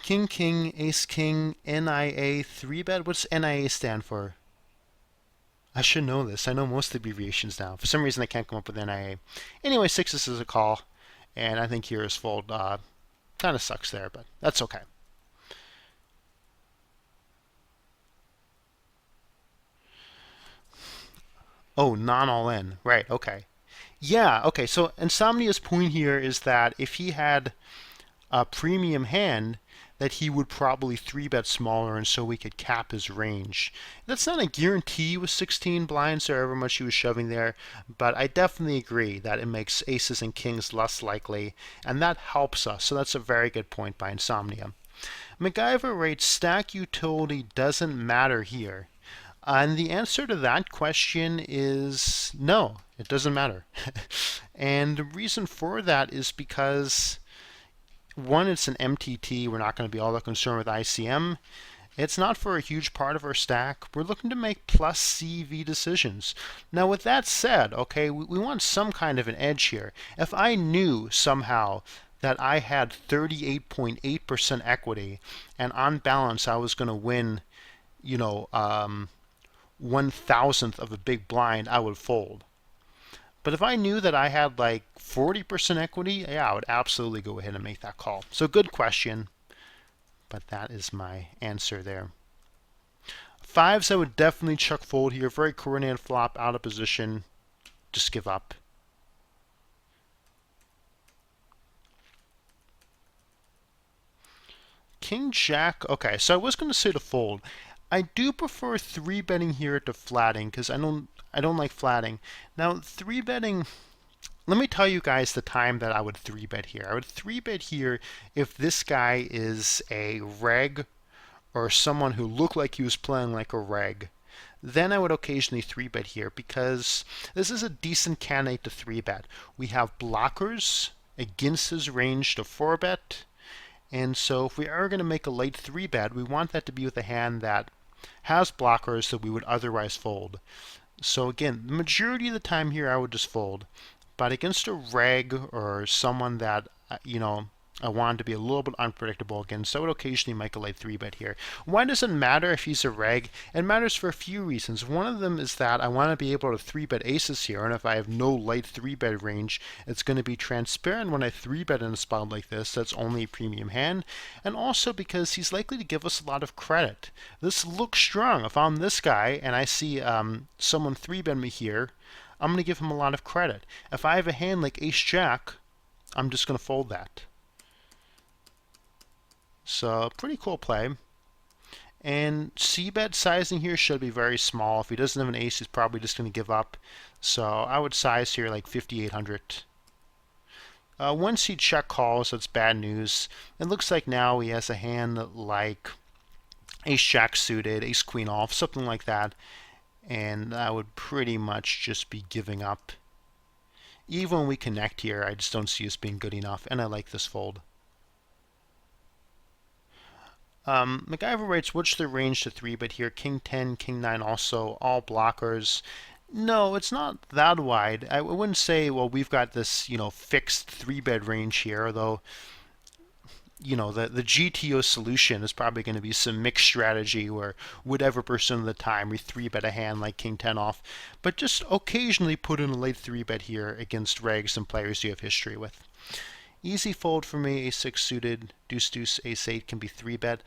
King, king, ace, king, NIA 3-bet. What's NIA stand for? I should know this. I know most of the abbreviations now. For some reason, I can't come up with NIA. Anyway, sixes is a call, and I think here is fold. Kind of sucks there, but that's okay. Oh, non-all-in. Right, okay. Yeah, okay, so Insomnia's point here is that if he had a premium hand, that he would probably 3-bet smaller, and so we could cap his range. That's not a guarantee with 16 blinds or however much he was shoving there, but I definitely agree that it makes aces and kings less likely, and that helps us. So that's a very good point by Insomnia. MacGyver writes, stack utility doesn't matter here. And the answer to that question is no, it doesn't matter. And the reason for that is because, one, it's an MTT. We're not going to be all that concerned with ICM. It's not for a huge part of our stack. We're looking to make plus CV decisions. Now, with that said, okay, we want some kind of an edge here. If I knew somehow that I had 38.8% equity, and on balance I was going to win, 1/1000th of a big blind, I would fold. But if I knew that I had like 40% equity, yeah, I would absolutely go ahead and make that call. So good question, but that is my answer there. Fives, I would definitely chuck fold here. Very coordinated flop, out of position. Just give up. King Jack. Okay, so I was going to say to fold. I do prefer three betting here to flatting because I don't like flatting. Now three betting. Let me tell you guys the time that I would three bet here. I would three bet here if this guy is a reg or someone who looked like he was playing like a reg. Then I would occasionally three bet here because this is a decent candidate to three bet. We have blockers against his range to four bet. And so if we are going to make a late three bet, we want that to be with a hand that has blockers that we would otherwise fold. So again, the majority of the time here I would just fold. But against a reg or someone that, I want to be a little bit unpredictable against, I would occasionally make a late three bet here. Why does it matter if he's a reg? It matters for a few reasons. One of them is that I want to be able to three bet aces here, and if I have no late three bet range, it's going to be transparent when I three bet in a spot like this that's only a premium hand, and also because he's likely to give us a lot of credit. This looks strong. If I'm this guy and I see someone three bet me here, I'm going to give him a lot of credit. If I have a hand like ace jack, I'm just going to fold that. So pretty cool play. And c-bet sizing here should be very small. If he doesn't have an ace, he's probably just going to give up. So I would size here like 5,800. Once he check calls, that's bad news. It looks like now he has a hand like ace jack suited, ace queen off, something like that. And I would pretty much just be giving up. Even when we connect here, I just don't see us being good enough, and I like this fold. MacGyver writes, what's the range to 3-bet here? King 10, King 9 also, all blockers. No, it's not that wide. I wouldn't say, well, we've got this, fixed 3-bet range here, although, the GTO solution is probably going to be some mixed strategy where whatever percent of the time we 3-bet a hand like King 10 off, but just occasionally put in a late 3-bet here against regs and players you have history with. Easy fold for me, ace 6 suited, deuce deuce, ace 8 can be 3-bet.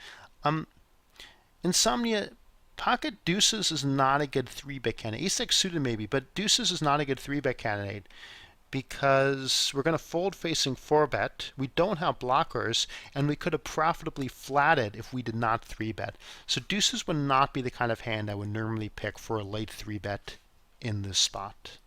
Insomnia, pocket deuces is not a good 3-bet candidate. Ace 6 suited maybe, but deuces is not a good 3-bet candidate because we're going to fold facing 4-bet. We don't have blockers, and we could have profitably flatted if we did not 3-bet. So deuces would not be the kind of hand I would normally pick for a late 3-bet in this spot.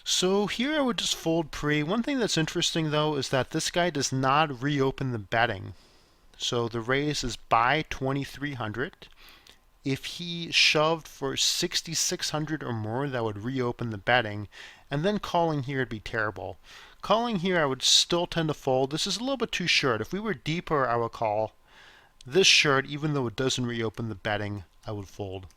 So here I would just fold pre. One thing that's interesting though is that this guy does not reopen the betting. So the raise is by 2,300. If he shoved for 6,600 or more, that would reopen the betting. And then calling here would be terrible. Calling here I would still tend to fold. This is a little bit too short. If we were deeper, I would call. This short, even though it doesn't reopen the betting, I would fold.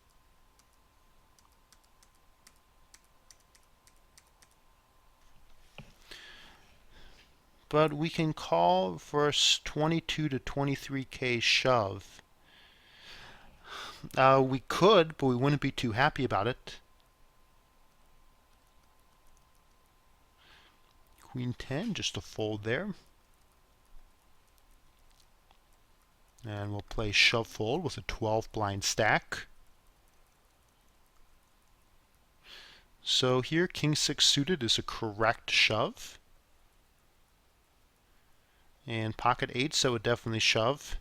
But we can call for a 22 to 23k shove. We could, but we wouldn't be too happy about it. Queen 10, just a fold there. And we'll play shove fold with a 12 blind stack. So here, king 6 suited is a correct shove. And pocket 8, so it would definitely shove.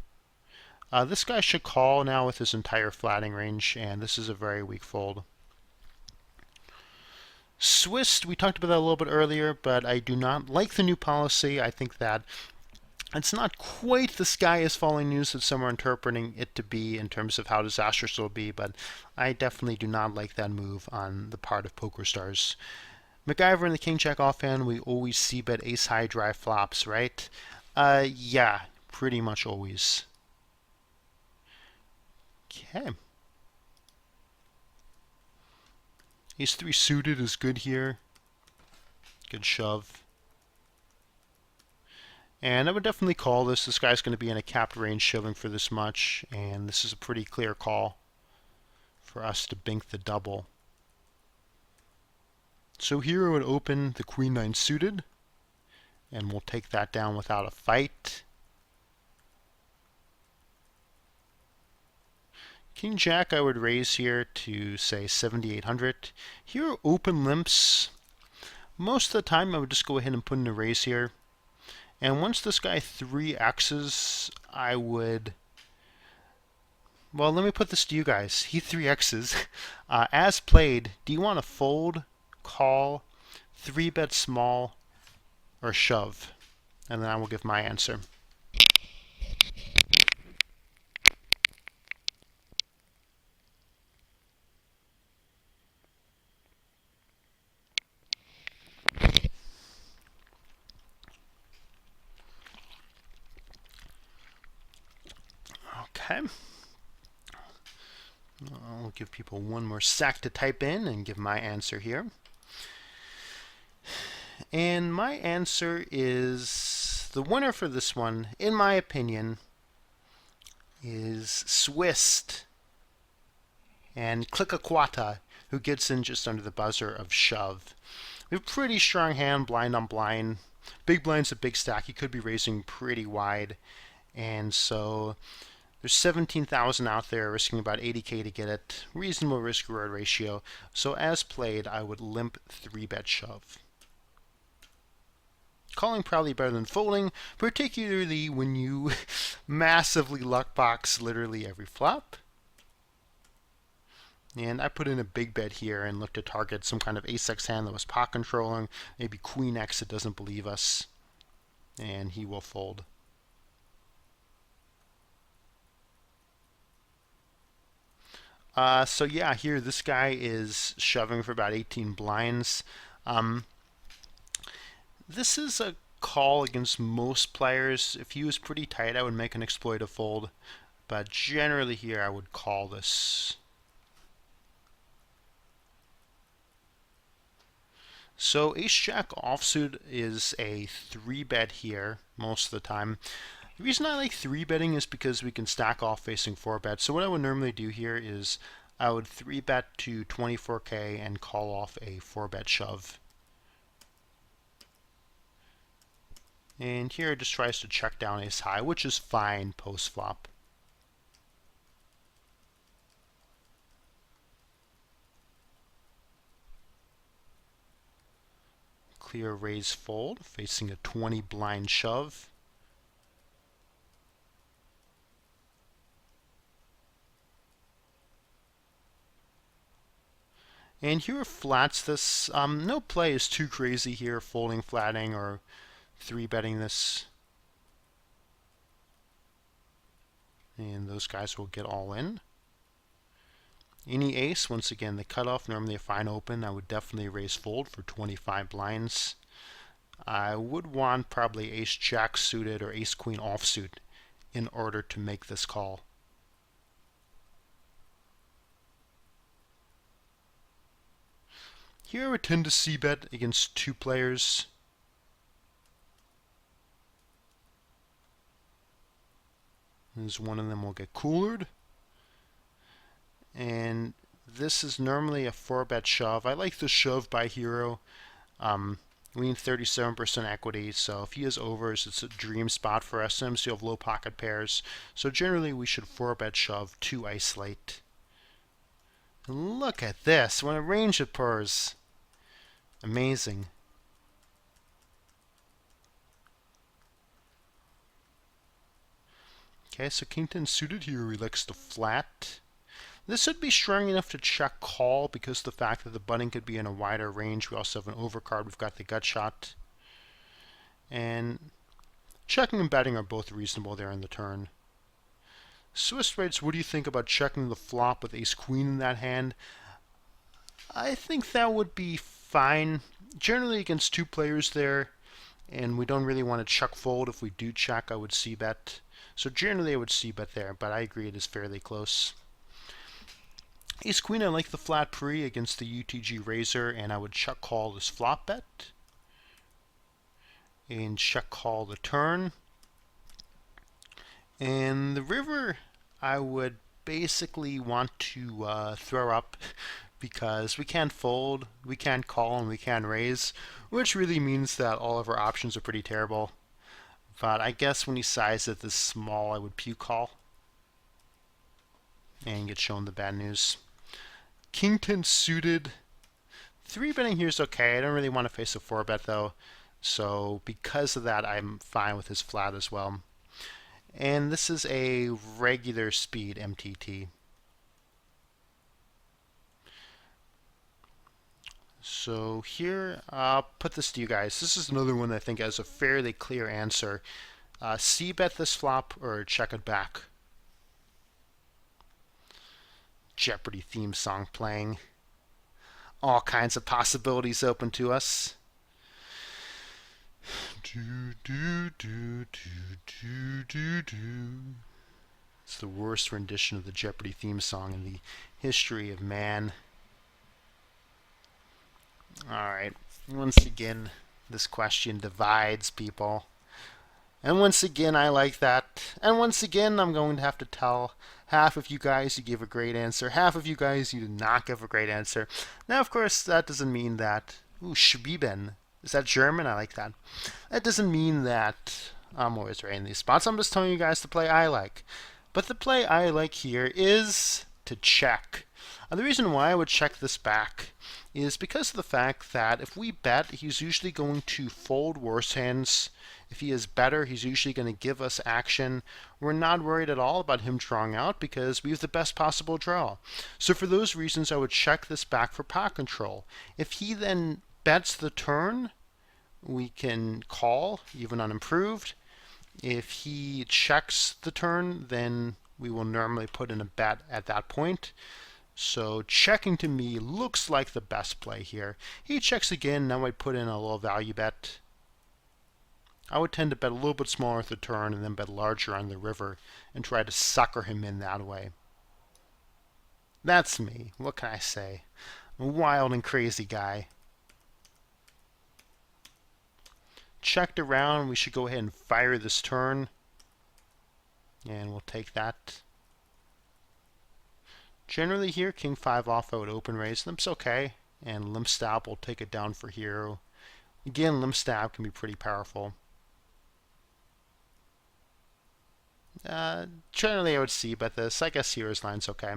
This guy should call now with his entire flatting range, and this is a very weak fold. Swiss, we talked about that a little bit earlier, but I do not like the new policy. I think that it's not quite the sky is falling news that some are interpreting it to be in terms of how disastrous it will be, but I definitely do not like that move on the part of PokerStars. MacGyver in the King Jack offhand, we always see bet ace high dry flops, right? Yeah, pretty much always. Okay. Ace 3 suited is good here. Good shove. And I would definitely call this. This guy's going to be in a capped range shoving for this much, and this is a pretty clear call for us to bink the double. So here I would open the Queen 9 suited, and we'll take that down without a fight. King Jack I would raise here to say 7,800. Here open limps. Most of the time I would just go ahead and put in a raise here. And once this guy 3x's, I would... Well, let me put this to you guys. He 3x's. As played, do you want to fold, call, 3-bet small, or shove? And then I will give my answer. Okay. I'll give people one more sec to type in and give my answer here. And my answer is, the winner for this one, in my opinion, is Swist and Clickaquata, who gets in just under the buzzer of shove. We have a pretty strong hand, blind on blind. Big blind's a big stack. He could be raising pretty wide. And so there's 17,000 out there, risking about 80k to get it. Reasonable risk-reward ratio. So as played, I would limp 3-bet shove. Calling probably better than folding, particularly when you massively luck box literally every flop. And I put in a big bet here and looked to target some kind of ace-x hand that was pot controlling, maybe queen x that doesn't believe us, and he will fold. So yeah, here this guy is shoving for about 18 blinds. This is a call against most players. If he was pretty tight, I would make an exploitive fold, but generally here I would call this. So ace-jack offsuit is a 3-bet here most of the time. The reason I like 3-betting is because we can stack off facing 4-bet. So what I would normally do here is I would 3-bet to 24k and call off a 4-bet shove. And here it just tries to check down ace high, which is fine post flop. Clear raise fold, facing a 20 blind shove. And here flats this. No play is too crazy here, folding, flatting, or 3-betting this. And those guys will get all in. Any ace, once again, the cutoff, normally a fine open. I would definitely raise fold for 25 blinds. I would want probably ace-jack suited or ace-queen offsuit in order to make this call. Here I would tend to c-bet against 2 players. As one of them will get coolered. And this is normally a 4-bet shove. I like the shove by hero. We need 37% equity, so if he has overs, it's a dream spot for us. Sometimes you have low pocket pairs. So generally we should 4-bet shove to isolate. And look at this, when a range it purrs. Amazing. Okay, so king 10 suited here, he likes to flat. This would be strong enough to check call because of the fact that the button could be in a wider range. We also have an overcard. We've got the gut shot. And checking and betting are both reasonable there in the turn. Swiss rates, what do you think about checking the flop with ace-queen in that hand? I think that would be fine. Generally against 2 players there, and we don't really want to check fold. If we do check, I would c-bet. So generally I would c-bet there, but I agree it is fairly close. Ace-queen, I like the flat pre against the UTG razor, and I would check call this flop bet. and check call the turn. And the river, I would basically want to throw up because we can't fold, we can't call, and we can't raise, which really means that all of our options are pretty terrible. But I guess when he sized it this small, I would puke call and get shown the bad news. King 10 suited. 3-betting here is okay. I don't really want to face a 4-bet though. So because of that, I'm fine with his flat as well. And this is a regular speed MTT. So here, I'll put this to you guys. This is another one I think has a fairly clear answer. C-bet this flop or check it back. Jeopardy theme song playing. All kinds of possibilities open to us. Do, do, do, do, do, do, do. It's the worst rendition of the Jeopardy theme song in the history of man. Alright, once again, this question divides people. And once again, I like that. And once again, I'm going to have to tell half of you guys you gave a great answer, half of you guys you did not give a great answer. Now, of course, that doesn't mean that... Ooh, Schwieben. Is that German? I like that. That doesn't mean that I'm always right in these spots. I'm just telling you guys the play I like. But the play I like here is to check. The reason why I would check this back is because of the fact that if we bet, he's usually going to fold worse hands. If he is better, he's usually going to give us action. We're not worried at all about him drawing out because we have the best possible draw. So for those reasons, I would check this back for pot control. If he then bets the turn, we can call, even unimproved. If he checks the turn, then we will normally put in a bet at that point. So checking to me looks like the best play here. He checks again, now I put in a little value bet. I would tend to bet a little bit smaller at the turn and then bet larger on the river and try to sucker him in that way. That's me. What can I say? I'm a wild and crazy guy. Checked around, we should go ahead and fire this turn. And we'll take that. Generally here, King 5 off, I would open raise. Limp's okay. And limp stab will take it down for hero. Again, limp stab can be pretty powerful. Generally I would c-bet this. I guess hero's line's okay.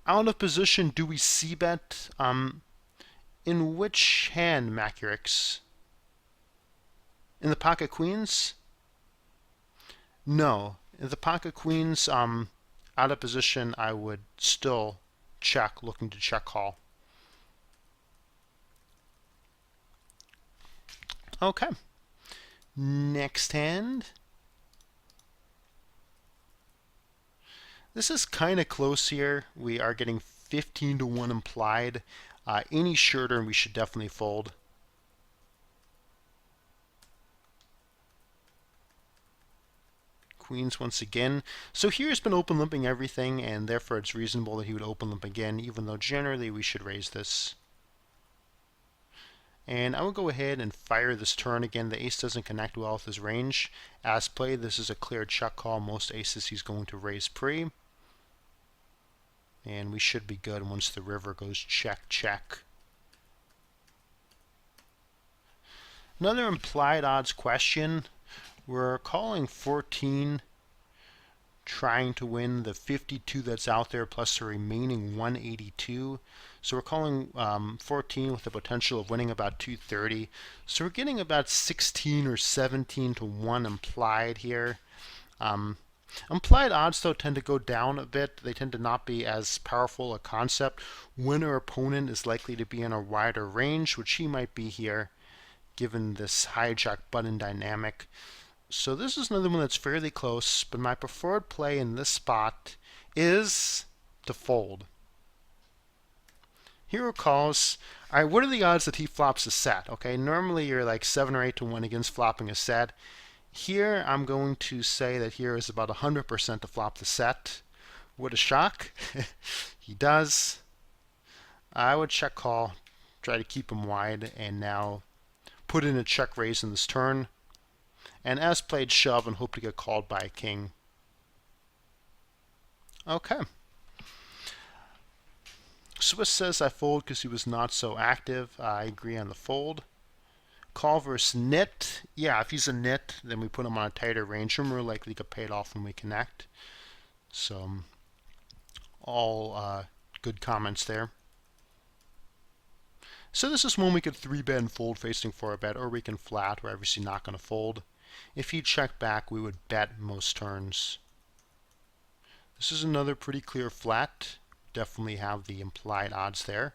Out of position, do we c-bet? In which hand, Macurix? In the pocket queens? No. In the pocket queens, out of position, I would still check, looking to check call. Okay. Next hand. This is kind of close here. We are getting 15 to 1 implied. Any shorter, we should definitely fold. Queens once again. So here's been open limping everything, and therefore it's reasonable that he would open limp again, even though generally we should raise this. And I will go ahead and fire this turn again. The ace doesn't connect well with his range. As played, this is a clear check call. Most aces he's going to raise pre. And we should be good once the river goes check, check. Another implied odds question. We're calling 14, trying to win the 52 that's out there plus the remaining 182. So we're calling 14 with the potential of winning about 230. So we're getting about 16 or 17 to 1 implied here. Implied odds, though, tend to go down a bit. They tend to not be as powerful a concept when our opponent is likely to be in a wider range, which he might be here, given this hijack button dynamic. So this is another one that's fairly close, but my preferred play in this spot is to fold. Hero calls. Alright, what are the odds that he flops a set? Okay, normally you're like 7 or 8 to 1 against flopping a set. Here, I'm going to say that here is about 100% to flop the set. What a shock. He does. I would check call, try to keep him wide, and now put in a check raise in this turn. and as played shove and hope to get called by a king. Okay. Swiss says I fold because he was not so active. I agree on the fold. Call versus nit. Yeah, if he's a nit, then we put him on a tighter range. We're more likely to get paid off when we connect. So, all good comments there. So this is one we could 3-bet and fold facing 4-bet, or we can flat. We're obviously not going to fold. If he checked back, we would bet most turns. This is another pretty clear flat. Definitely have the implied odds there.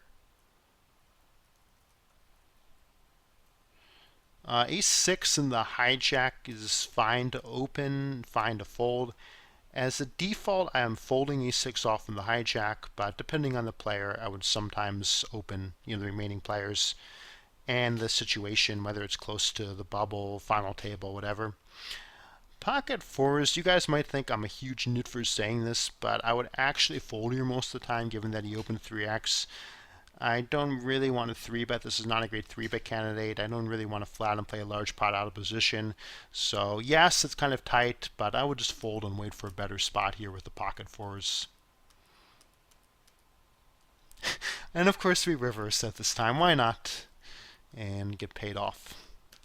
Ace-6 in the hijack is fine to open, fine to fold. As a default, I am folding Ace-6 off in the hijack, but depending on the player, I would sometimes open the remaining players and the situation, whether it's close to the bubble, final table, whatever. Pocket fours, you guys might think I'm a huge nit for saying this, but I would actually fold here most of the time, given that he opened 3x. I don't really want to 3-bet. This is not a great 3-bet candidate. I don't really want to flat and play a large pot out of position. So yes, it's kind of tight, but I would just fold and wait for a better spot here with the pocket fours. And of course we reverse at this time. Why not? And get paid off.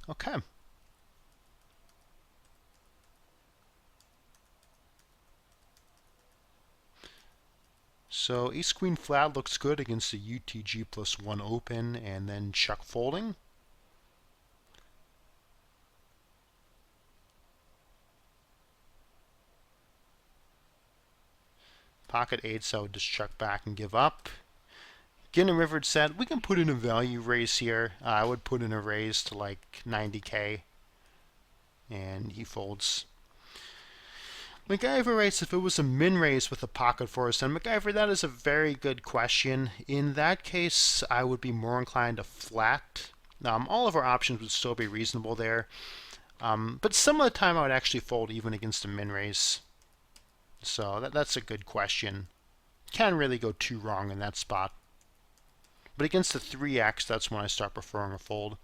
Okay. So ace-queen flat looks good against the UTG plus 1 open, and then check folding. Pocket 8, so I would just check back and give up. Again, a rivered set, we can put in a value raise here. I would put in a raise to like 90k, and he folds. MacGyver writes, if it was a min raise with a pocket force, and MacGyver, that is a very good question. In that case, I would be more inclined to flat. All of our options would still be reasonable there. But some of the time I would actually fold even against a min raise. So that's a good question. Can't really go too wrong in that spot. But against the 3x, that's when I start preferring a fold.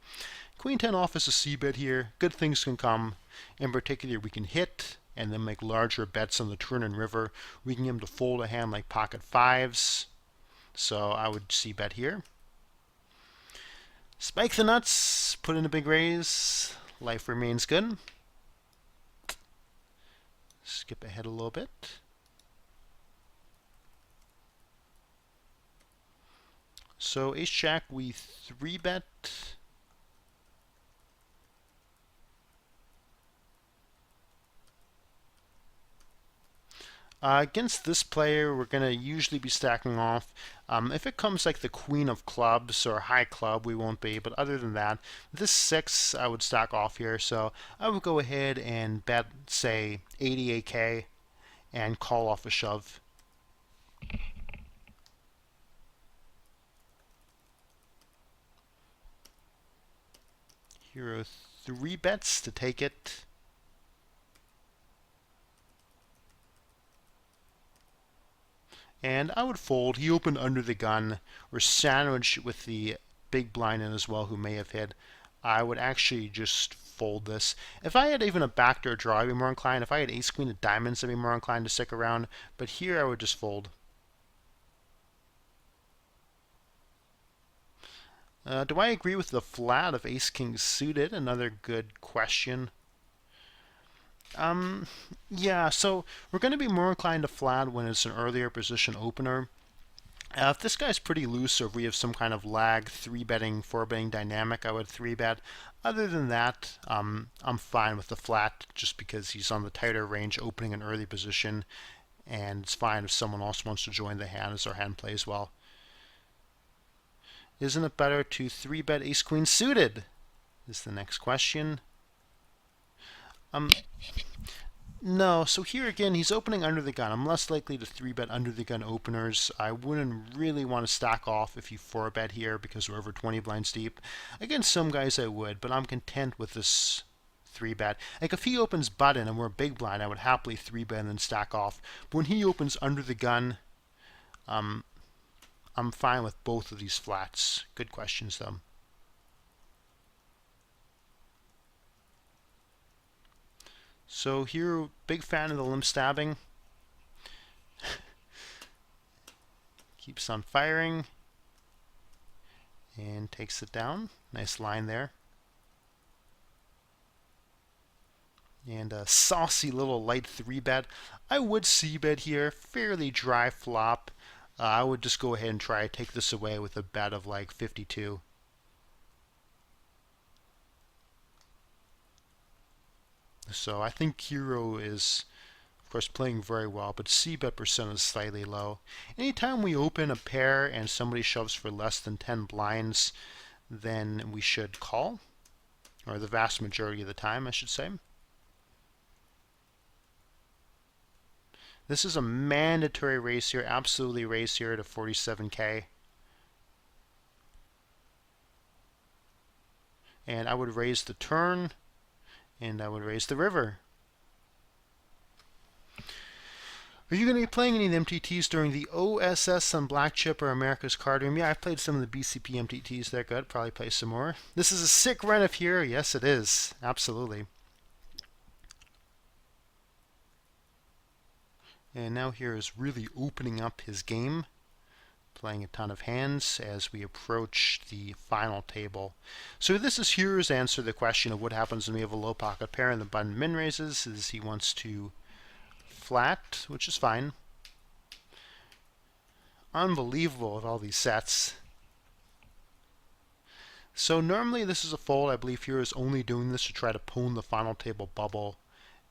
Queen 10 off is a c-bet here. Good things can come. In particular, we can hit and then make larger bets on the turn and river. We can get him to fold a hand like pocket 5s. So I would c-bet here. Spike the nuts, put in a big raise. Life remains good. Skip ahead a little bit. So ace-jack, we 3-bet. Against this player, we're going to usually be stacking off. If it comes like the queen of clubs or high club, we won't be. But other than that, this 6, I would stack off here. So I would go ahead and bet, say, 88k and call off a shove. Here are 3 bets to take it. And I would fold. He opened under the gun. We're sandwiched with the big blind in as well, who may have hit. I would actually just fold this. If I had even a backdoor draw, I'd be more inclined. If I had ace-queen of diamonds, I'd be more inclined to stick around. But here I would just fold. Do I agree with the flat of ace-king suited? Another good question. Yeah, so we're going to be more inclined to flat when it's an earlier position opener. If this guy's pretty loose, or if we have some kind of lag 3-betting, 4-betting dynamic, I would 3-bet. Other than that, I'm fine with the flat just because he's on the tighter range opening an early position, and it's fine if someone else wants to join the hand as our hand plays well. Isn't it better to 3-bet ace-queen suited? Is the next question. No, so here again, he's opening under the gun. I'm less likely to 3-bet under the gun openers. I wouldn't really want to stack off if you 4-bet here because we're over 20 blinds deep. Against some guys I would, but I'm content with this 3-bet. Like if he opens button and we're big blind, I would happily 3-bet and then stack off. But when he opens under the gun, I'm fine with both of these flats. Good questions though. So here, big fan of the limb stabbing. Keeps on firing. And takes it down. Nice line there. And a saucy little light 3-bet. I would c-bet here. Fairly dry flop. I would just go ahead and try to take this away with a bet of like 52. So I think Hero is, of course, playing very well, but c-bet percent is slightly low. Anytime we open a pair and somebody shoves for less than 10 blinds, then we should call, or the vast majority of the time, I should say. This is a mandatory raise here, absolutely raise here to 47K. And I would raise the turn, and I would raise the river. Are you going to be playing any of the MTTs during the OSS on Black Chip or America's Card Room? Yeah, I've played some of the BCP MTTs. They're good. Probably play some more. This is a sick run of here. Yes, it is. Absolutely. And now here is really opening up his game, playing a ton of hands as we approach the final table. So this is Here's answer the question of what happens when we have a low pocket pair and the button min raises. Is he wants to flat, which is fine. Unbelievable with all these sets. So normally this is a fold. I believe here is only doing this to try to pwn the final table bubble,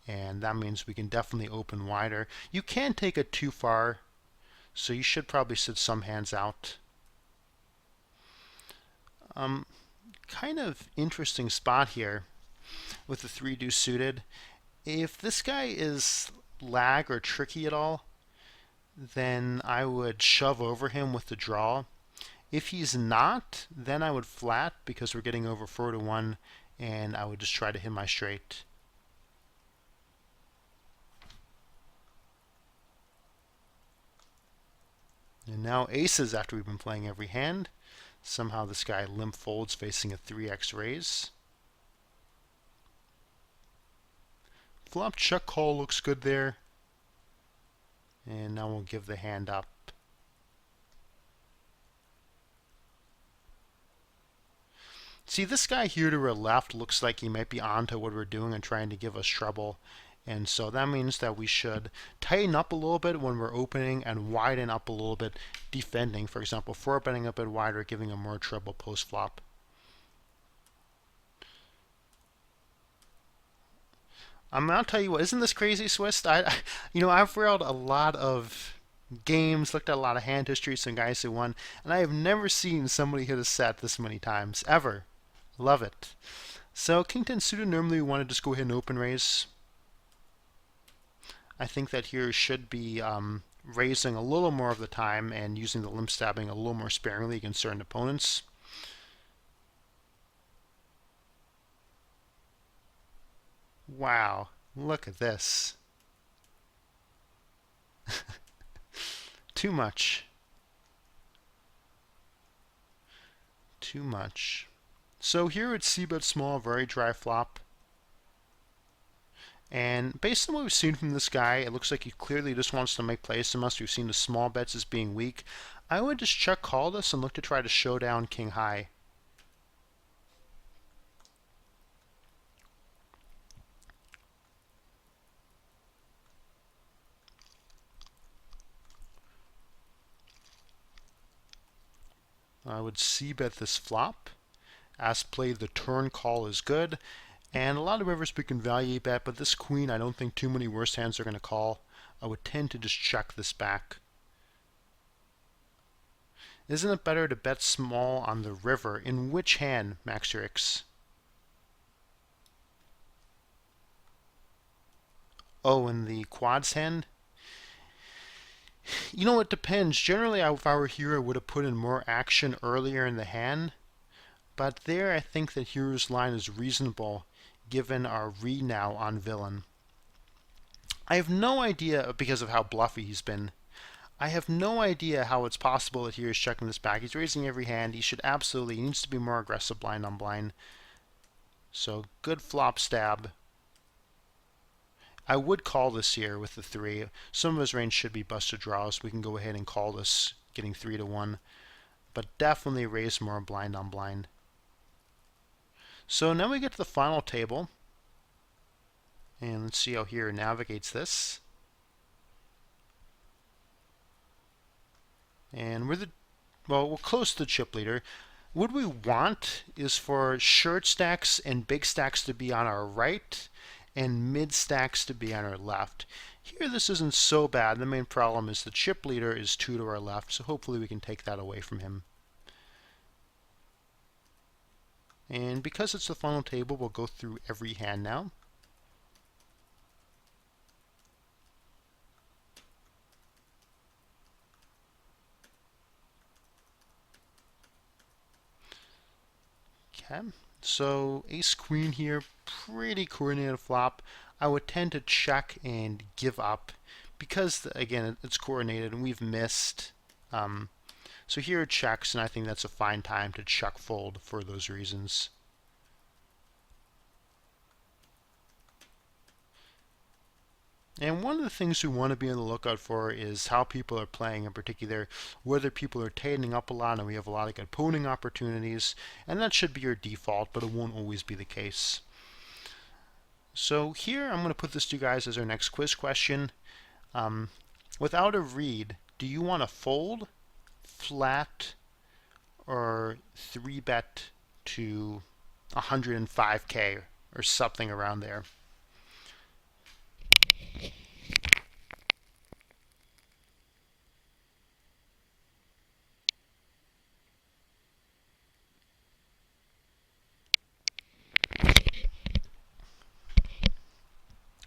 and that means we can definitely open wider. You can take it too far, so you should probably sit some hands out. Kind of interesting spot here with the 3 deuce suited. If this guy is lag or tricky at all, then I would shove over him with the draw. If he's not, then I would flat because we're getting over 4-1, and I would just try to hit my straight. And now aces after we've been playing every hand. Somehow this guy limp folds facing a 3x raise. Flop check call looks good there. And now we'll give the hand up. See, this guy here to our left looks like he might be onto what we're doing and trying to give us trouble. And so that means that we should tighten up a little bit when we're opening and widen up a little bit defending. For example, 4-betting a bit wider, giving him more trouble post-flop. I'll tell you what, isn't this crazy, Swiss? I've railed a lot of games, looked at a lot of hand history, some guys who won, and I have never seen somebody hit a set this many times, ever. Love it. So King 10 suited, normally we want to just go ahead and open raise. I think that here should be raising a little more of the time and using the limp stabbing a little more sparingly against certain opponents. Wow, look at this. Too much. Too much. So here it's c-bet small, very dry flop. And based on what we've seen from this guy, it looks like he clearly just wants to make plays from us. We've seen the small bets as being weak. I would just check call this and look to try to show down king high. I would c-bet this flop. As played, the turn call is good. And a lot of rivers we can value bet, but this queen, I don't think too many worse hands are going to call. I would tend to just check this back. Isn't it better to bet small on the river? In which hand, Maxerix? Oh, in the quads hand? You know, it depends. Generally, if I were here, I would have put in more action earlier in the hand. But there, I think that Hero's line is reasonable, given our read now on villain. I have no idea, because of how bluffy he's been, I have no idea how it's possible that Hero's checking this back. He's raising every hand. He needs to be more aggressive blind on blind. So, good flop stab. I would call this here with the 3. Some of his range should be busted draws. We can go ahead and call this getting 3-1. But definitely raise more blind on blind. So now we get to the final table. And let's see how here navigates this. And we're close to the chip leader. What we want is for short stacks and big stacks to be on our right and mid stacks to be on our left. Here this isn't so bad. The main problem is the chip leader is 2 to our left, so hopefully we can take that away from him. And because it's the final table, we'll go through every hand now. Okay, so ace queen here, pretty coordinated flop. I would tend to check and give up because, again, it's coordinated and we've missed. So here it checks, and I think that's a fine time to check fold for those reasons. And one of the things we want to be on the lookout for is how people are playing, in particular whether people are tightening up a lot and we have a lot of good pawning opportunities, and that should be your default, but it won't always be the case. So here I'm going to put this to you guys as our next quiz question. Without a read, do you want to fold, flat, or 3-bet to 105k or something around there?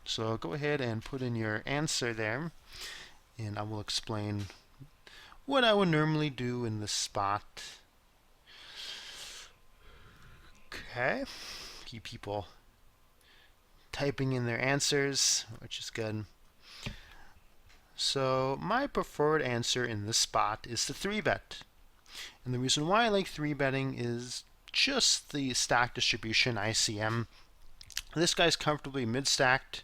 So go ahead and put in your answer there, and I will explain what I would normally do in this spot. Okay, keep people typing in their answers, which is good. So my preferred answer in this spot is the 3-bet. And the reason why I like 3-betting is just the stack distribution, ICM. This guy's comfortably mid-stacked.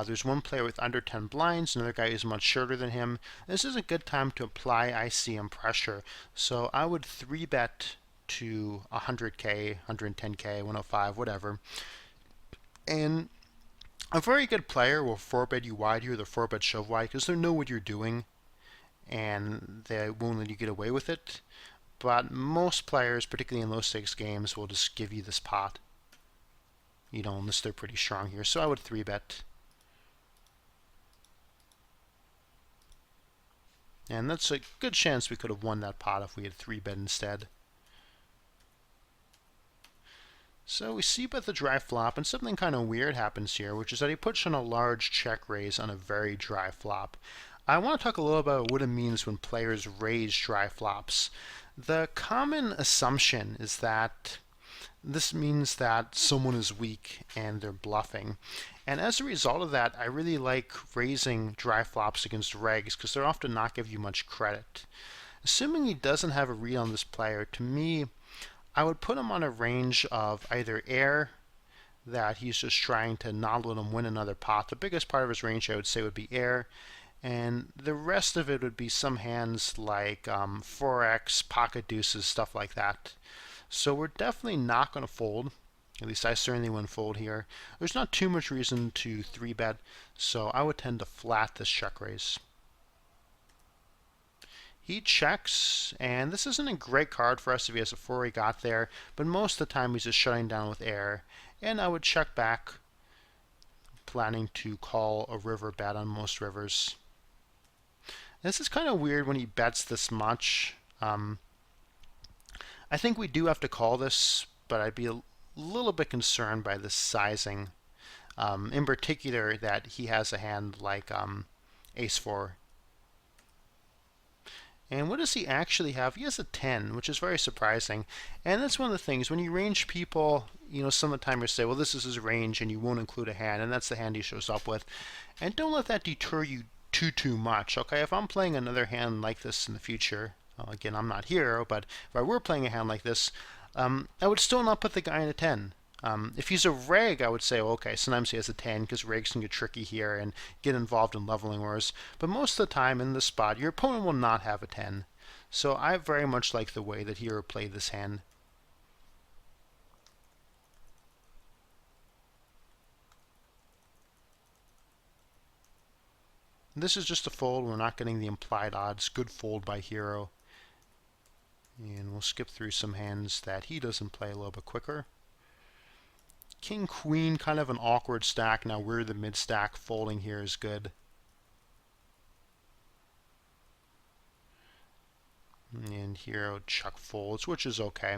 There's one player with under 10 blinds, another guy who's much shorter than him. This is a good time to apply ICM pressure. So I would 3-bet to 100k, 110k, 105, whatever. And a very good player will 4-bet you wide here, the 4-bet shove wide, because they know what you're doing and they won't let you get away with it. But most players, particularly in low stakes games, will just give you this pot, unless they're pretty strong here. So I would 3-bet. And that's a good chance we could have won that pot if we had 3-bet instead. So we see bet the dry flop, and something kind of weird happens here, which is that he puts on a large check raise on a very dry flop. I want to talk a little about what it means when players raise dry flops. The common assumption is that this means that someone is weak and they're bluffing. And as a result of that, I really like raising dry flops against regs because they're often not give you much credit. Assuming he doesn't have a read on this player, to me, I would put him on a range of either air, that he's just trying to not let him win another pot. The biggest part of his range, I would say, would be air. And the rest of it would be some hands like 4x, pocket deuces, stuff like that. So we're definitely not going to fold. At least I certainly wouldn't fold here. There's not too much reason to 3-bet, so I would tend to flat this check raise. He checks, and this isn't a great card for us if he has a 4 he got there, but most of the time he's just shutting down with air. And I would check back, planning to call a river bet on most rivers. This is kind of weird when he bets this much. I think we do have to call this, but I'd be a little bit concerned by this sizing. In particular, that he has a hand like ace-4. And what does he actually have? He has a 10, which is very surprising. And that's one of the things, when you range people, some of the time you say, well, this is his range, and you won't include a hand, and that's the hand he shows up with. And don't let that deter you too much. Okay, if I'm playing another hand like this in the future, again, I'm not here, but if I were playing a hand like this, I would still not put the guy in a 10. If he's a reg, I would say, well, okay, sometimes he has a 10 because regs can get tricky here and get involved in leveling wars. But most of the time in this spot, your opponent will not have a 10. So I very much like the way that Hero played this hand. This is just a fold. We're not getting the implied odds. Good fold by Hero. And we'll skip through some hands that he doesn't play a little bit quicker. King, Queen, kind of an awkward stack. Now we're the mid stack. Folding here is good. And Hero chuck folds, which is okay.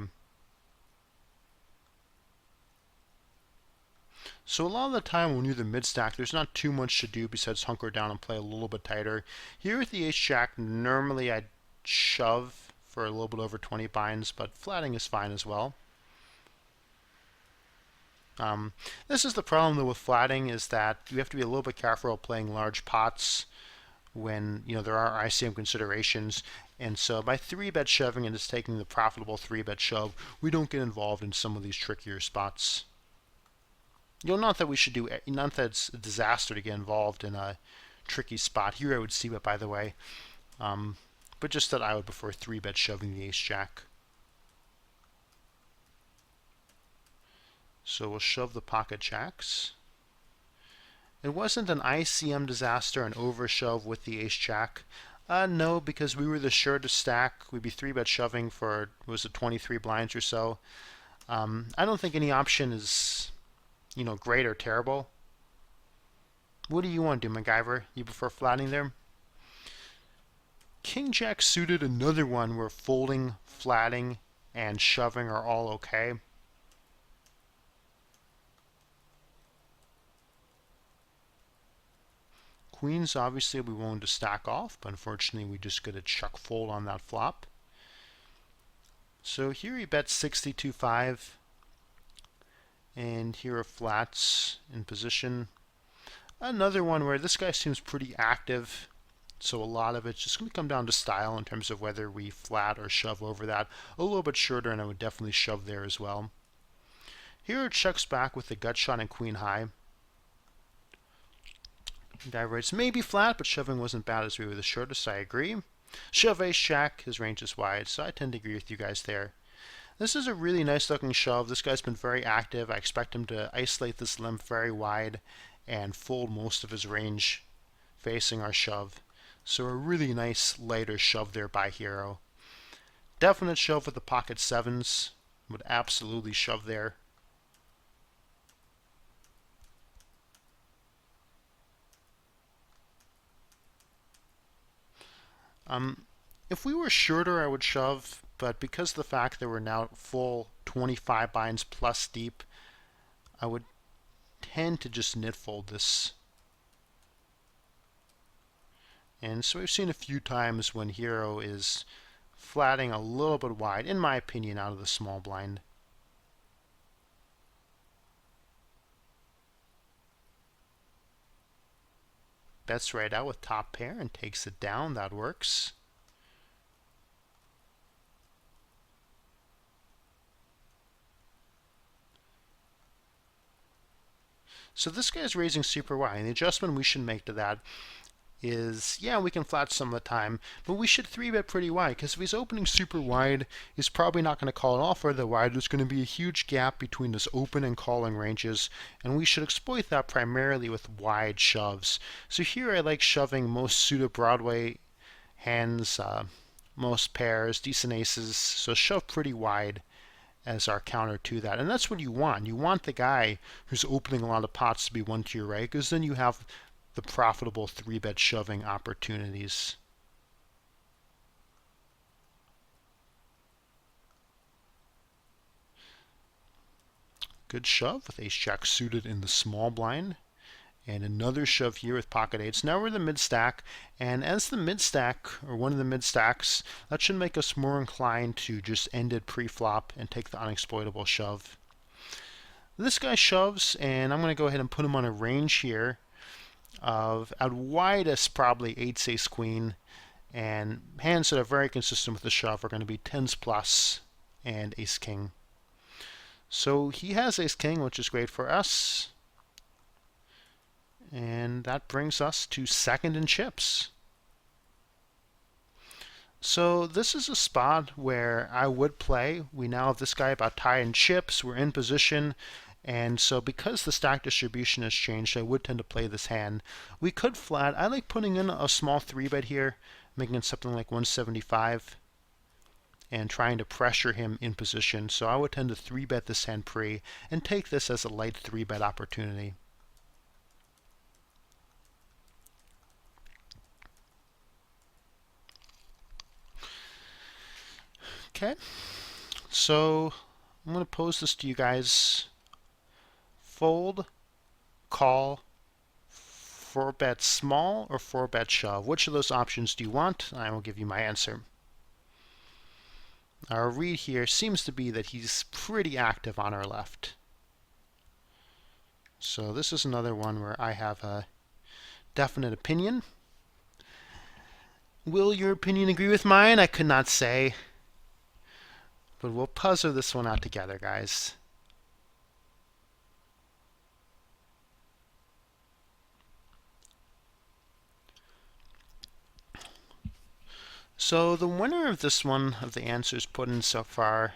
So a lot of the time when you're the mid stack, there's not too much to do besides hunker down and play a little bit tighter. Here with the ace jack, normally I'd shove for a little bit over 20 binds, but flatting is fine as well. This is the problem though with flatting, is that you have to be a little bit careful playing large pots when there are ICM considerations. And so by 3-bet shoving and just taking the profitable 3-bet shove, we don't get involved in some of these trickier spots. Not that it's a disaster to get involved in a tricky spot. Here I would see it, by the way. But just that I would prefer 3-bet shoving the ace jack. So we'll shove the pocket jacks. It wasn't an ICM disaster, an overshove with the ace jack. No, because we were the sure to stack. We'd be 3-bet shoving for, was it 23 blinds or so. I don't think any option is, great or terrible. What do you want to do, MacGyver? You prefer flatting there? King Jack suited, another one where folding, flatting, and shoving are all okay. Queens obviously we willing to stack off, but unfortunately we just get a chuck fold on that flop. So here he bets 62.5, and here are flats in position. Another one where this guy seems pretty active, so a lot of it's just going to come down to style in terms of whether we flat or shove over that. A little bit shorter, and I would definitely shove there as well. Here it checks back with the gut shot and queen high. Guy writes, maybe flat, but shoving wasn't bad as we were the shortest. I agree. Shove ace jack, his range is wide, so I tend to agree with you guys there. This is a really nice looking shove. This guy's been very active. I expect him to isolate this limb very wide and fold most of his range facing our shove. So a really nice lighter shove there by Hero. Definite shove with the pocket sevens. Would absolutely shove there. If we were shorter, I would shove, but because of the fact that we're now full 25 binds plus deep, I would tend to just nit fold this. And so we've seen a few times when Hero is flatting a little bit wide, in my opinion, out of the small blind. Bets right out with top pair and takes it down. That works. So this guy is raising super wide, and the adjustment we should make to that is, yeah, we can flat some of the time, but we should 3-bet pretty wide, because if he's opening super wide, he's probably not going to call it off further wide. There's going to be a huge gap between his open and calling ranges, and we should exploit that primarily with wide shoves. So here I like shoving most suited Broadway hands, most pairs, decent aces, so shove pretty wide as our counter to that. And that's what you want. You want the guy who's opening a lot of pots to be one to your right, because then you have the profitable 3-bet shoving opportunities. Good shove with ace jack suited in the small blind. And another shove here with pocket eights. Now we're the mid stack, and as the mid stack, or one of the mid stacks, that should make us more inclined to just end it pre-flop and take the unexploitable shove. This guy shoves, and I'm going to go ahead and put him on a range here of at widest probably 8s ace queen, and hands that are very consistent with the shove are going to be 10s plus and ace king. So he has ace king, which is great for us. And that brings us to second in chips. So this is a spot where I would play. We now have this guy about tie in chips. We're in position. And so because the stack distribution has changed, I would tend to play this hand. We could flat. I like putting in a small 3-bet here, making it something like 175, and trying to pressure him in position. So I would tend to 3-bet this hand pre and take this as a light 3-bet opportunity. Okay, so I'm going to pose this to you guys. Fold, call, 4-bet small, or 4-bet shove. Which of those options do you want? I will give you my answer. Our read here seems to be that he's pretty active on our left. So this is another one where I have a definite opinion. Will your opinion agree with mine? I could not say. But we'll puzzle this one out together, guys. So the winner of this one, of the answers put in so far,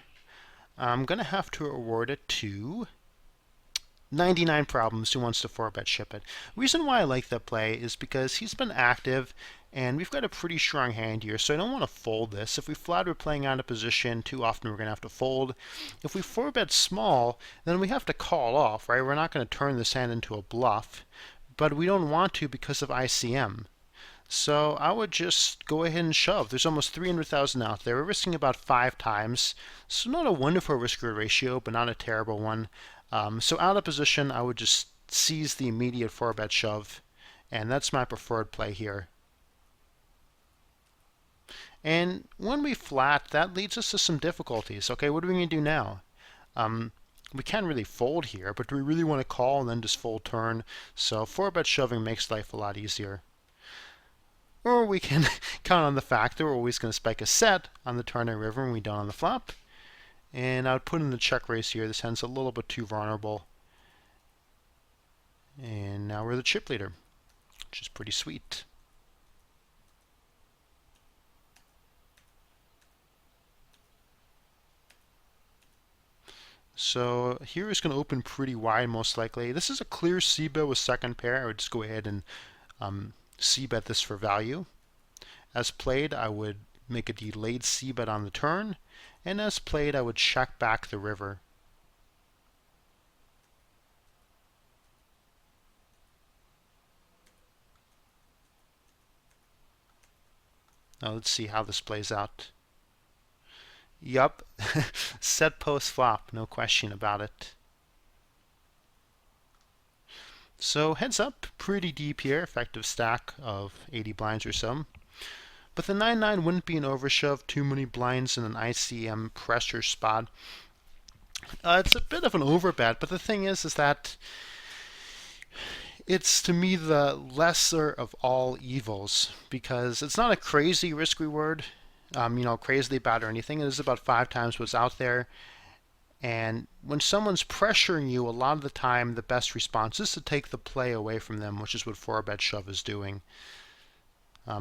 I'm going to have to award it to 99 Problems, who wants to 4-bet ship it. Reason why I like that play is because he's been active, and we've got a pretty strong hand here, so I don't want to fold this. If we flat, we're playing out of position, too often we're going to have to fold. If we 4-bet small, then we have to call off, right? We're not going to turn this hand into a bluff, but we don't want to because of ICM. So I would just go ahead and shove. There's almost 300,000 out there. We're risking about 5 times, so not a wonderful risk-reward ratio, but not a terrible one. So out of position, I would just seize the immediate 4-bet shove, and that's my preferred play here. And when we flat, that leads us to some difficulties. Okay, what are we going to do now? We can't really fold here, but do we really want to call and then just fold turn? So 4-bet shoving makes life a lot easier. Or we can count on the fact that we're always going to spike a set on the turn and river when we don't on the flop. And I would put in the check raise here. This hand's a little bit too vulnerable. And now we're the chip leader, which is pretty sweet. So here is going to open pretty wide most likely. This is a clear c-bet with second pair. I would just go ahead and c-bet this for value. As played, I would make a delayed c-bet on the turn, and as played, I would check back the river. Now let's see how this plays out. Yup, set post flop, no question about it. So heads up, pretty deep here, effective stack of 80 blinds or so. But the 9-9 wouldn't be an overshove, too many blinds in an ICM pressure spot. It's a bit of an overbet, but the thing is that it's, to me, the lesser of all evils, because it's not a crazy risk reward, crazily bad or anything. It is about 5 times what's out there. And when someone's pressuring you, a lot of the time, the best response is to take the play away from them, which is what 4-bet shove is doing.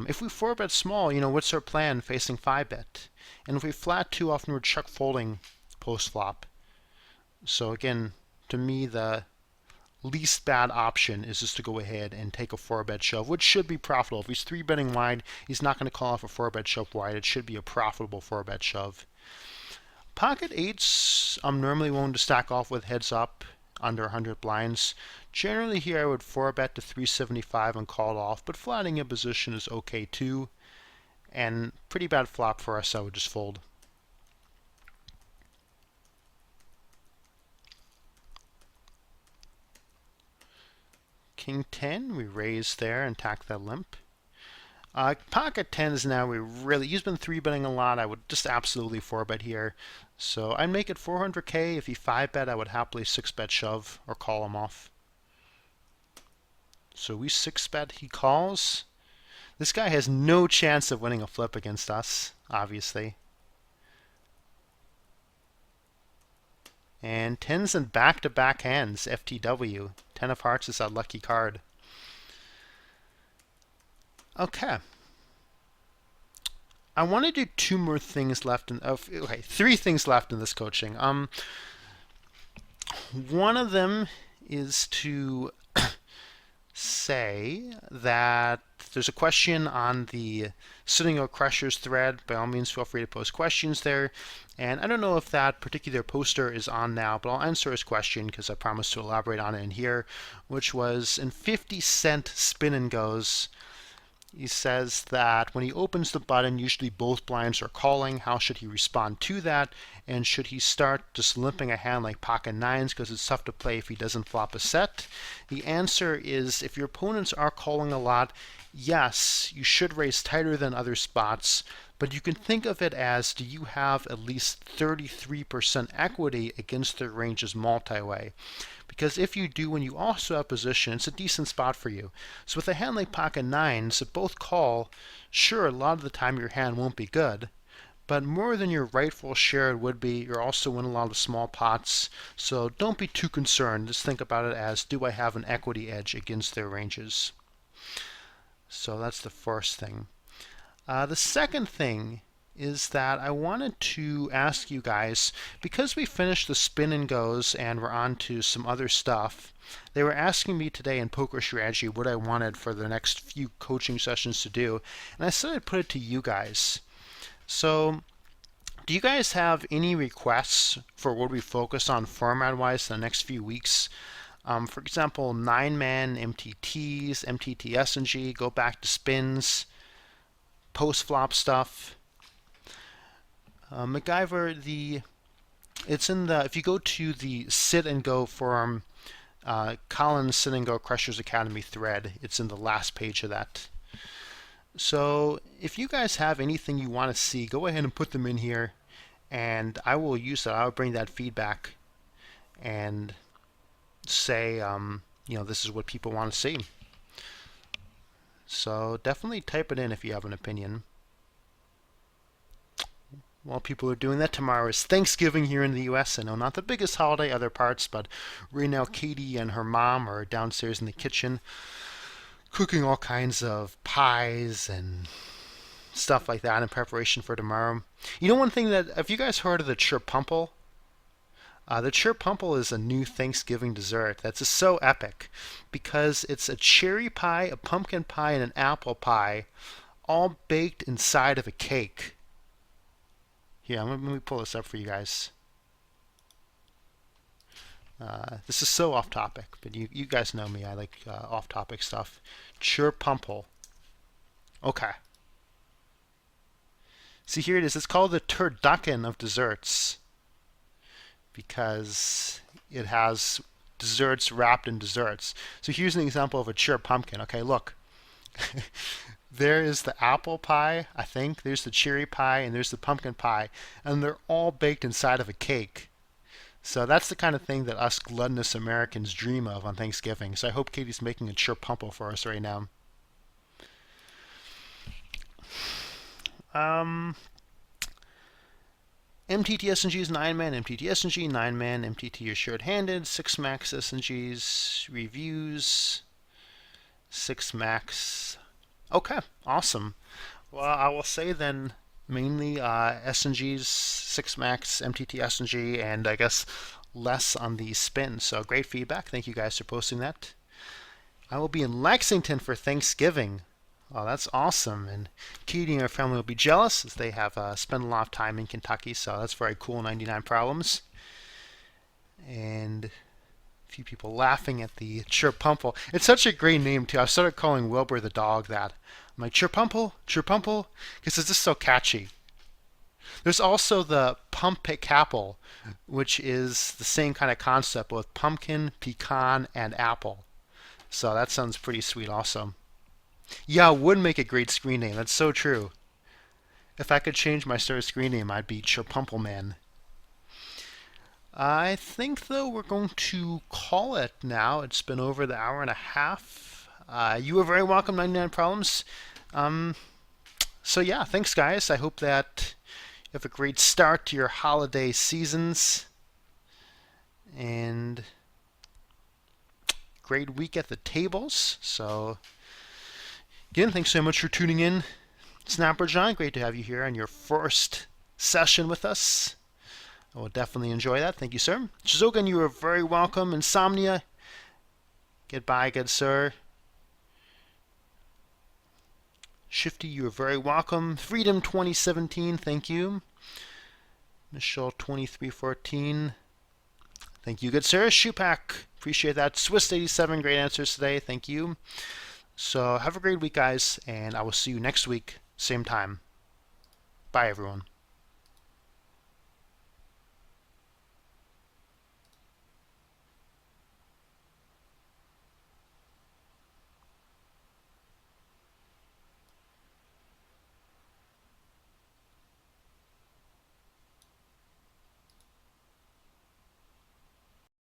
If we 4-bet small, what's our plan facing 5-bet? And if we flat, too often we're chuck folding post-flop. So again, to me, the least bad option is just to go ahead and take a 4-bet shove, which should be profitable. If he's 3-betting wide, he's not going to call off a 4-bet shove wide. It should be a profitable 4-bet shove. Pocket 8s, I'm normally willing to stack off with heads up under 100 blinds. Generally here I would 4-bet to 375 and call off, but flatting in position is okay too. And pretty bad flop for us, I would just fold. King 10, we raise there and tack that limp. Pocket 10s now, he's been 3-betting a lot. I would just absolutely 4-bet here. So I'd make it 400k. If he 5-bet, I would happily 6-bet shove or call him off. So we 6-bet, he calls. This guy has no chance of winning a flip against us, obviously. And 10s and back-to-back hands, FTW. 10 of hearts is that lucky card. Okay. I want to do two more things left in okay, three things left in this coaching. One of them is to say that there's a question on the Sitting Out Crushers thread. By all means, feel free to post questions there. And I don't know if that particular poster is on now, but I'll answer his question because I promised to elaborate on it in here, which was in 50-cent spin and goes. He says that when he opens the button, usually both blinds are calling. How should he respond to that? And should he start just limping a hand like pocket nines because it's tough to play if he doesn't flop a set? The answer is if your opponents are calling a lot, yes, you should raise tighter than other spots, but you can think of it as, do you have at least 33% equity against their range's multi-way? Because if you do and you also have position, it's a decent spot for you. So with a hand like pocket nines, if both call, sure, a lot of the time your hand won't be good, but more than your rightful share it would be, you're also in a lot of small pots, so don't be too concerned. Just think about it as, do I have an equity edge against their ranges? So that's the first thing. The second thing is that I wanted to ask you guys, because we finished the spin and goes and we're on to some other stuff, they were asking me today in Poker Strategy what I wanted for the next few coaching sessions to do, and I said I'd put it to you guys. So, do you guys have any requests for what we focus on format-wise in the next few weeks? For example, 9-man MTTs, MTT S&G, go back to spins, post-flop stuff. MacGyver, it's in the, if you go to the Sit and Go forum, Collin's Sit and Go Crushers Academy thread, it's in the last page of that. So if you guys have anything you want to see, go ahead and put them in here, and I will use that. I'll bring that feedback and say, this is what people want to see. So definitely type it in if you have an opinion. While people are doing that, tomorrow is Thanksgiving here in the U.S. I know not the biggest holiday, other parts, but right now Katie and her mom are downstairs in the kitchen cooking all kinds of pies and stuff like that in preparation for tomorrow. You know one thing that, have you guys heard of the chirpumple? The chirpumple is a new Thanksgiving dessert that's just so epic because it's a cherry pie, a pumpkin pie, and an apple pie all baked inside of a cake. Here, let me pull this up for you guys. This is so off topic, but you guys know me. I like off topic stuff. Chirpumple. Okay. See, here it is. It's called the turducken of desserts because it has desserts wrapped in desserts. So here's an example of a chirpumpkin. Okay, look. There is the apple pie, I think. There's the cherry pie, and there's the pumpkin pie. And they're all baked inside of a cake. So that's the kind of thing that us gluttonous Americans dream of on Thanksgiving. So I hope Katie's making a chirpumple for us right now. MTT S&G is 9-man, MTT S&G, 9-man, MTT is short-handed, 6-max S&Gs, reviews, 6-max. Okay, awesome. Well, I will say then mainly S&Gs, 6-max, MTT S&G, and I guess less on the spin. So great feedback. Thank you guys for posting that. I will be in Lexington for Thanksgiving. Oh, that's awesome. And Katie and her family will be jealous as they have spent a lot of time in Kentucky. So that's very cool, 99 Problems. And a few people laughing at the Chirpumple. It's such a great name, too. I've started calling Wilbur the dog that. I'm like, Chirpumple, Chirpumple, because it's just so catchy. There's also the Pumpicapple, which is the same kind of concept with pumpkin, pecan, and apple. So that sounds pretty sweet also. Yeah, it would make a great screen name. That's so true. If I could change my starter screen name, I'd be Chirpumple Man. I think, though, we're going to call it now. It's been over the hour and a half. You are very welcome, 99 Problems. So yeah, thanks, guys. I hope that you have a great start to your holiday seasons. And great week at the tables. So, again, thanks so much for tuning in. Snapper John, great to have you here on your first session with us. I will definitely enjoy that. Thank you, sir. Shizogan, you are very welcome. Insomnia, goodbye, good sir. Shifty, you are very welcome. Freedom 2017, thank you. Michelle 2314, thank you, good sir. Shupak, appreciate that. Swiss 87, great answers today, thank you. So have a great week, guys, and I will see you next week, same time. Bye, everyone.